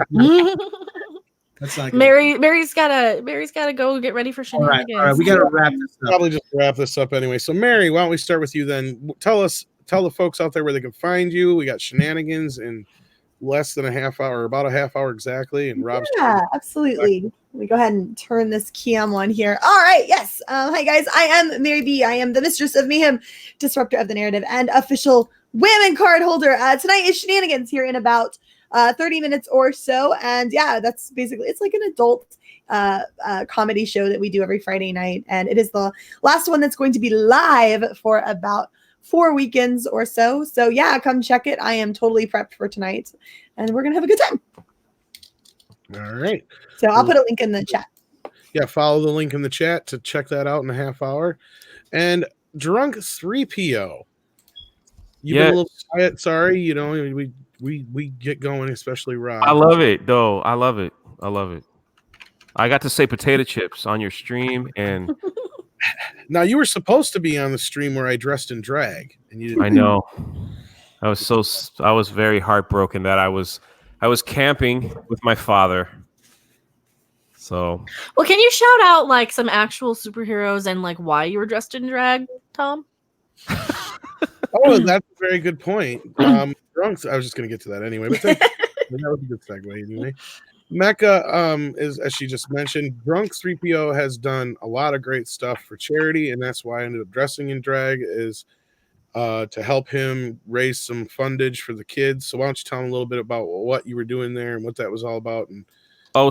not good. Mary's gotta go get ready for shenanigans. All right, we gotta wrap this up. Probably just wrap this up anyway. So, Mary, why don't we start with you then? Tell the folks out there where they can find you. We got shenanigans in less than a half hour, about a half hour exactly. And Rob's absolutely. Let me go ahead and turn this cam on here. All right, yes. Hi guys, I am Mary B. I am the Mistress of Mayhem, disruptor of the narrative, and official women card holder. Tonight is shenanigans here in about 30 minutes or so, and yeah, that's basically, it's like an adult comedy show that we do every Friday night, and it is the last one that's going to be live for about 4 weekends or so. So yeah, come check it. I am totally prepped for tonight, and we're gonna have a good time. All right. So I'll put a link in the chat. Yeah, follow the link in the chat to check that out in a half hour. And Drunk 3PO. You've been a little quiet. Sorry, you know, we get going, especially Rob. I love it, though. I love it. I got to say potato chips on your stream, and now you were supposed to be on the stream where I dressed in drag, and you didn't. I know. I was very heartbroken that I was camping with my father. So, well, can you shout out like some actual superheroes and like why you were dressed in drag, Tom? Oh, that's a very good point. Drunks. I was just going to get to that anyway, but that was a good segue anyway. Mecca, as she just mentioned, Drunks 3PO has done a lot of great stuff for charity, and that's why I ended up dressing in drag is to help him raise some fundage for the kids. So why don't you tell him a little bit about what you were doing there and what that was all about? And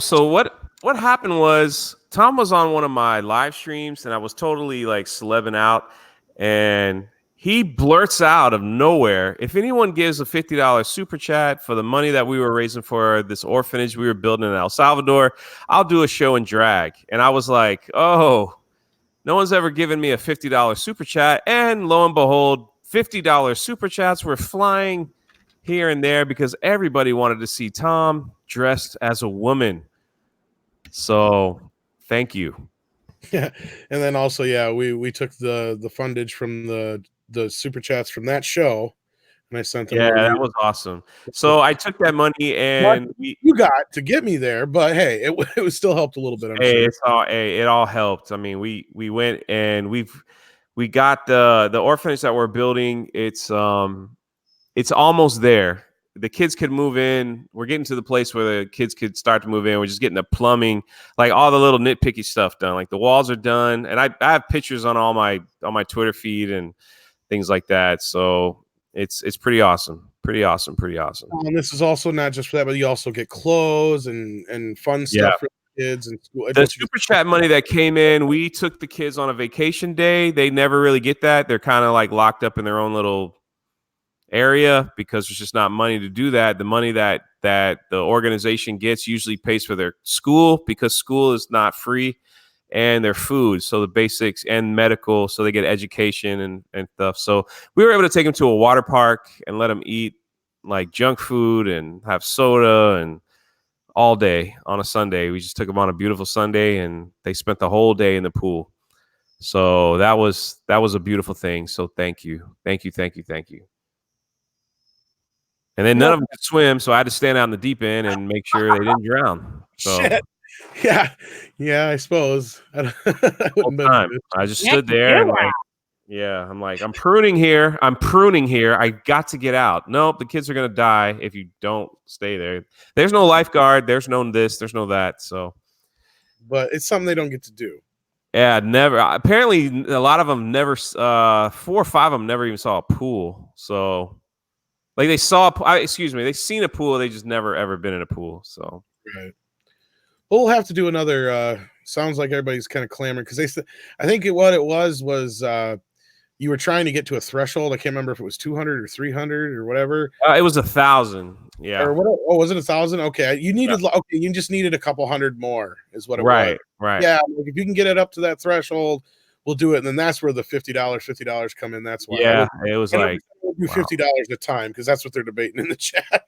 so what happened was Tom was on one of my live streams, and I was totally like celebbing out, and he blurts out of nowhere, if anyone gives a $50 super chat for the money that we were raising for this orphanage we were building in El Salvador, I'll do a show in drag. And I was like, oh, no one's ever given me a $50 super chat. And lo and behold, $50 super chats were flying here and there because everybody wanted to see Tom dressed as a woman. So thank you. Yeah. And then also, yeah, we took the fundage from the super chats from that show, and I sent them. Yeah, over. that was awesome. So I took that money and you got to get me there, but hey, it was still helped a little bit. I'm sure. it all helped. I mean, we went and we got the orphanage that we're building. It's almost there. The kids could move in. We're getting to the place where the kids could start to move in. We're just getting the plumbing, like all the little nitpicky stuff done. Like the walls are done, and I have pictures on my Twitter feed and things like that. So it's pretty awesome. Pretty awesome. And this is also not just for that, but you also get clothes and fun stuff for the kids and school. The super chat money that came in, we took the kids on a vacation day. They never really get that. They're kind of like locked up in their own little area because there's just not money to do that. The money that the organization gets usually pays for their school because school is not free, and their food, so the basics, and medical, so they get education and stuff. So we were able to take them to a water park and let them eat like junk food and have soda and all day on a Sunday. We just took them on a beautiful Sunday, and they spent the whole day in the pool. So that was a beautiful thing. So thank you. And then none of them could swim, so I had to stand out in the deep end and make sure they didn't drown. So, shit. Yeah, I suppose. I just stood there and I'm like, I'm pruning here. I got to get out. Nope, the kids are gonna die if you don't stay there. There's no lifeguard. There's no this. There's no that. So, but it's something they don't get to do. Yeah, never. Apparently, a lot of them never. 4 or 5 of them never even saw a pool. So. Like they saw, they've seen a pool. They just never ever been in a pool. So right. We'll have to do another. Sounds like everybody's kind of clamoring because I think what it was you were trying to get to a threshold. I can't remember if it was 200 or 300 or whatever. It was 1,000. Yeah. Or what? Oh, was it 1,000? Okay, you needed. Yeah. Okay, you just needed a couple hundred more. Is what it was. Right. Yeah. Like if you can get it up to that threshold, we'll do it. And then that's where the $50 come in. That's why. Yeah, it was like. Do $50 a time because that's what they're debating in the chat.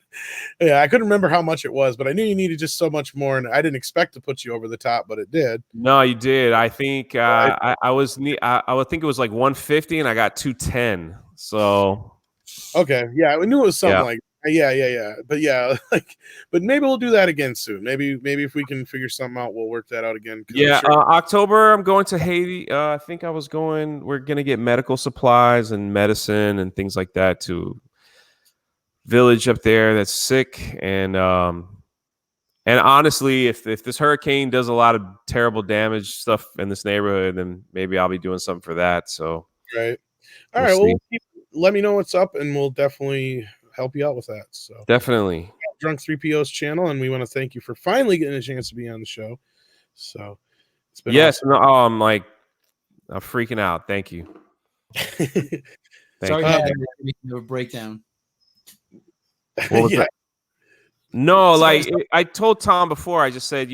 Yeah, I couldn't remember how much it was, but I knew you needed just so much more, and I didn't expect to put you over the top, but it did. No, you did. I think I would think it was like 150, and I got 210. So okay, yeah, I knew it was something like yeah. But yeah, but maybe we'll do that again soon. Maybe if we can figure something out, we'll work that out again. Yeah, October I'm going to Haiti. I think we're gonna get medical supplies and medicine and things like that to village up there that's sick. And honestly, if this hurricane does a lot of terrible damage stuff in this neighborhood, then maybe I'll be doing something for that. So right, all right. Well, let me know what's up, and we'll definitely help you out with that. So definitely Drunk 3PO's channel, and we want to thank you for finally getting a chance to be on the show. So it's been awesome. No, I'm freaking out. Thank you. Sorry, I a breakdown. What was that? No, I told Tom before. I just said,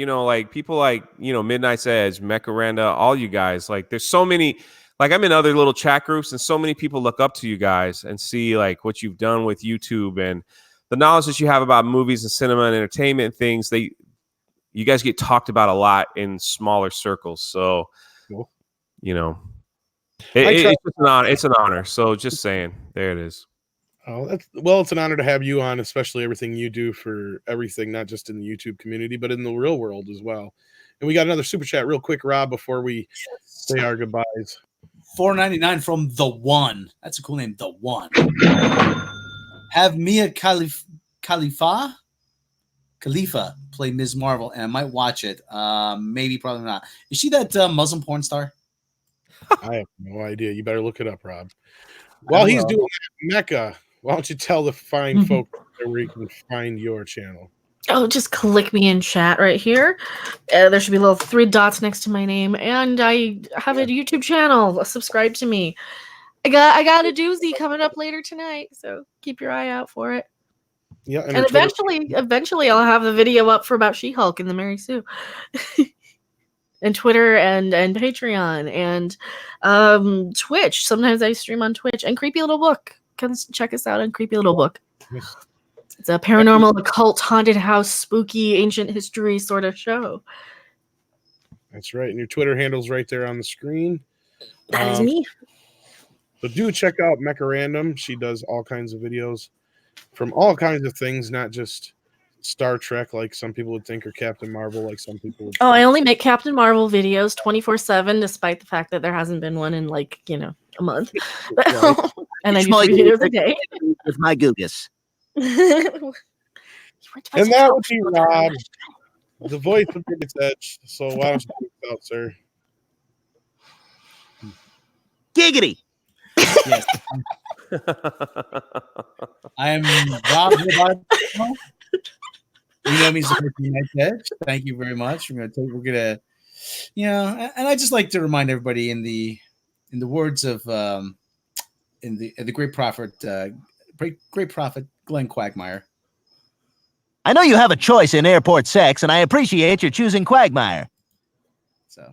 people like Midnight's Edge, Mekaranda, all you guys. Like, there's so many. Like, I'm in other little chat groups, and so many people look up to you guys and see like what you've done with YouTube and the knowledge that you have about movies and cinema and entertainment and things. You guys get talked about a lot in smaller circles. So, cool. It's an honor. So just saying, there it is. Oh, it's an honor to have you on, especially everything you do for everything, not just in the YouTube community, but in the real world as well. And we got another super chat real quick, Rob, before we say our goodbyes. $4.99 from The One. That's a cool name, The One. Have Mia Khalifa play Ms. Marvel, and I might watch it. Maybe, probably not. Is she that Muslim porn star? I have no idea. You better look it up, Rob. While he's doing that, Mecca, why don't you tell the fine folk where you can find your channel? Oh, just click me in chat right here. There should be little 3 dots next to my name. And I have a YouTube channel. Subscribe to me. I got a doozy coming up later tonight, so keep your eye out for it. Yeah, And her Twitter- eventually, I'll have the video up for about She-Hulk and the Mary Sue, and Twitter and Patreon and Twitch. Sometimes I stream on Twitch and Creepy Little Book. Come check us out on Creepy Little Book. Yes. It's a paranormal, occult, haunted house, spooky, ancient history sort of show. That's right. And your Twitter handle's right there on the screen. That is me. So do check out Mecha Random. She does all kinds of videos from all kinds of things, not just Star Trek like some people would think, or Captain Marvel like some people would Oh, I only make Captain Marvel videos 24/7, despite the fact that there hasn't been one in like, a month. Right. And I do Small 3 videos a day. with my Googus. And that would be Rob, the voice of Biggest Edge. So why don't you take it out, sir? Giggity. Yes. I am Rob. You know me, Edge. Thank you very much. We're gonna, and I just like to remind everybody in the words of in the great prophet Glenn Quagmire. I know you have a choice in airport sex, and I appreciate your choosing Quagmire. So,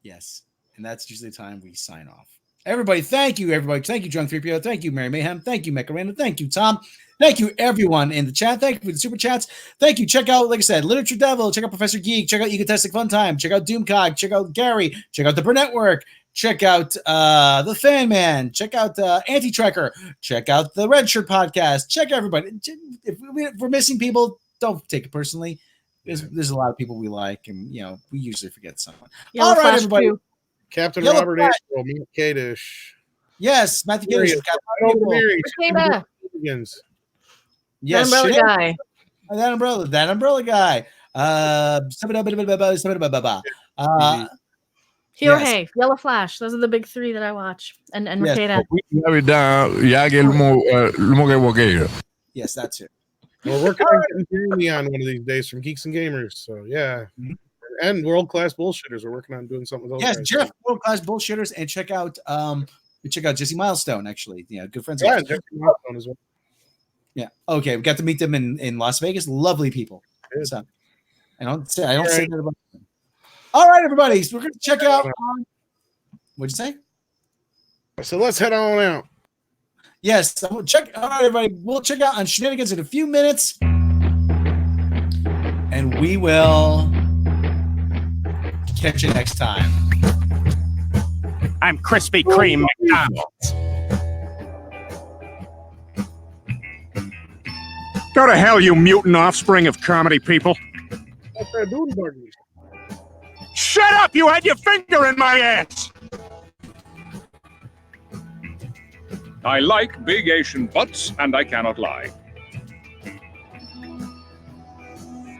yes, and that's usually the time we sign off. Everybody, thank you, everybody. Thank you, Drunk 3PO. Thank you, Mary Mayhem. Thank you, Mecha Random. Thank you, Tom. Thank you, everyone in the chat. Thank you for the super chats. Thank you. Check out, like I said, Literature Devil. Check out Professor Geek. Check out Egotastic Fun Time. Check out Doomcog. Check out Gary. Check out the Burnett Work. Check out the Fan Man. Check out Anti-Tracker. Check out the Red Shirt Podcast. Check everybody. If we're missing people, don't take it personally. There's a lot of people we like, and we usually forget someone. Yellow All right, Flash everybody. too. Captain Yellow Robert Flash. April, Matt Kadish. Yes, Matthew Kadish. Cicada. Yes, That umbrella guy. That umbrella guy. Hey, Yellow Flash. Those are the big 3 that I watch. And Yes. Ricada. Yes, that's it. We're working on getting Jeremy on one of these days from Geeks and Gamers. So yeah. And World Class Bullshitters. We're working on doing something with those Yes, guys. Jeff, World Class Bullshitters, and check out Jesse Milestone, actually. Good friends. Yeah, Jesse Milestone as well. Yeah. Okay, we got to meet them in Las Vegas. Lovely people. So, I don't say that about them. All right, everybody. So we're going to check out. What'd you say? So let's head on out. Yes. All right, everybody. We'll check out on Shenanigans in a few minutes, and we will catch you next time. I'm Krispy Kreme McDonald's. Go to hell, you mutant offspring of comedy people. Shut up! You had your finger in my ass! I like big Asian butts, and I cannot lie.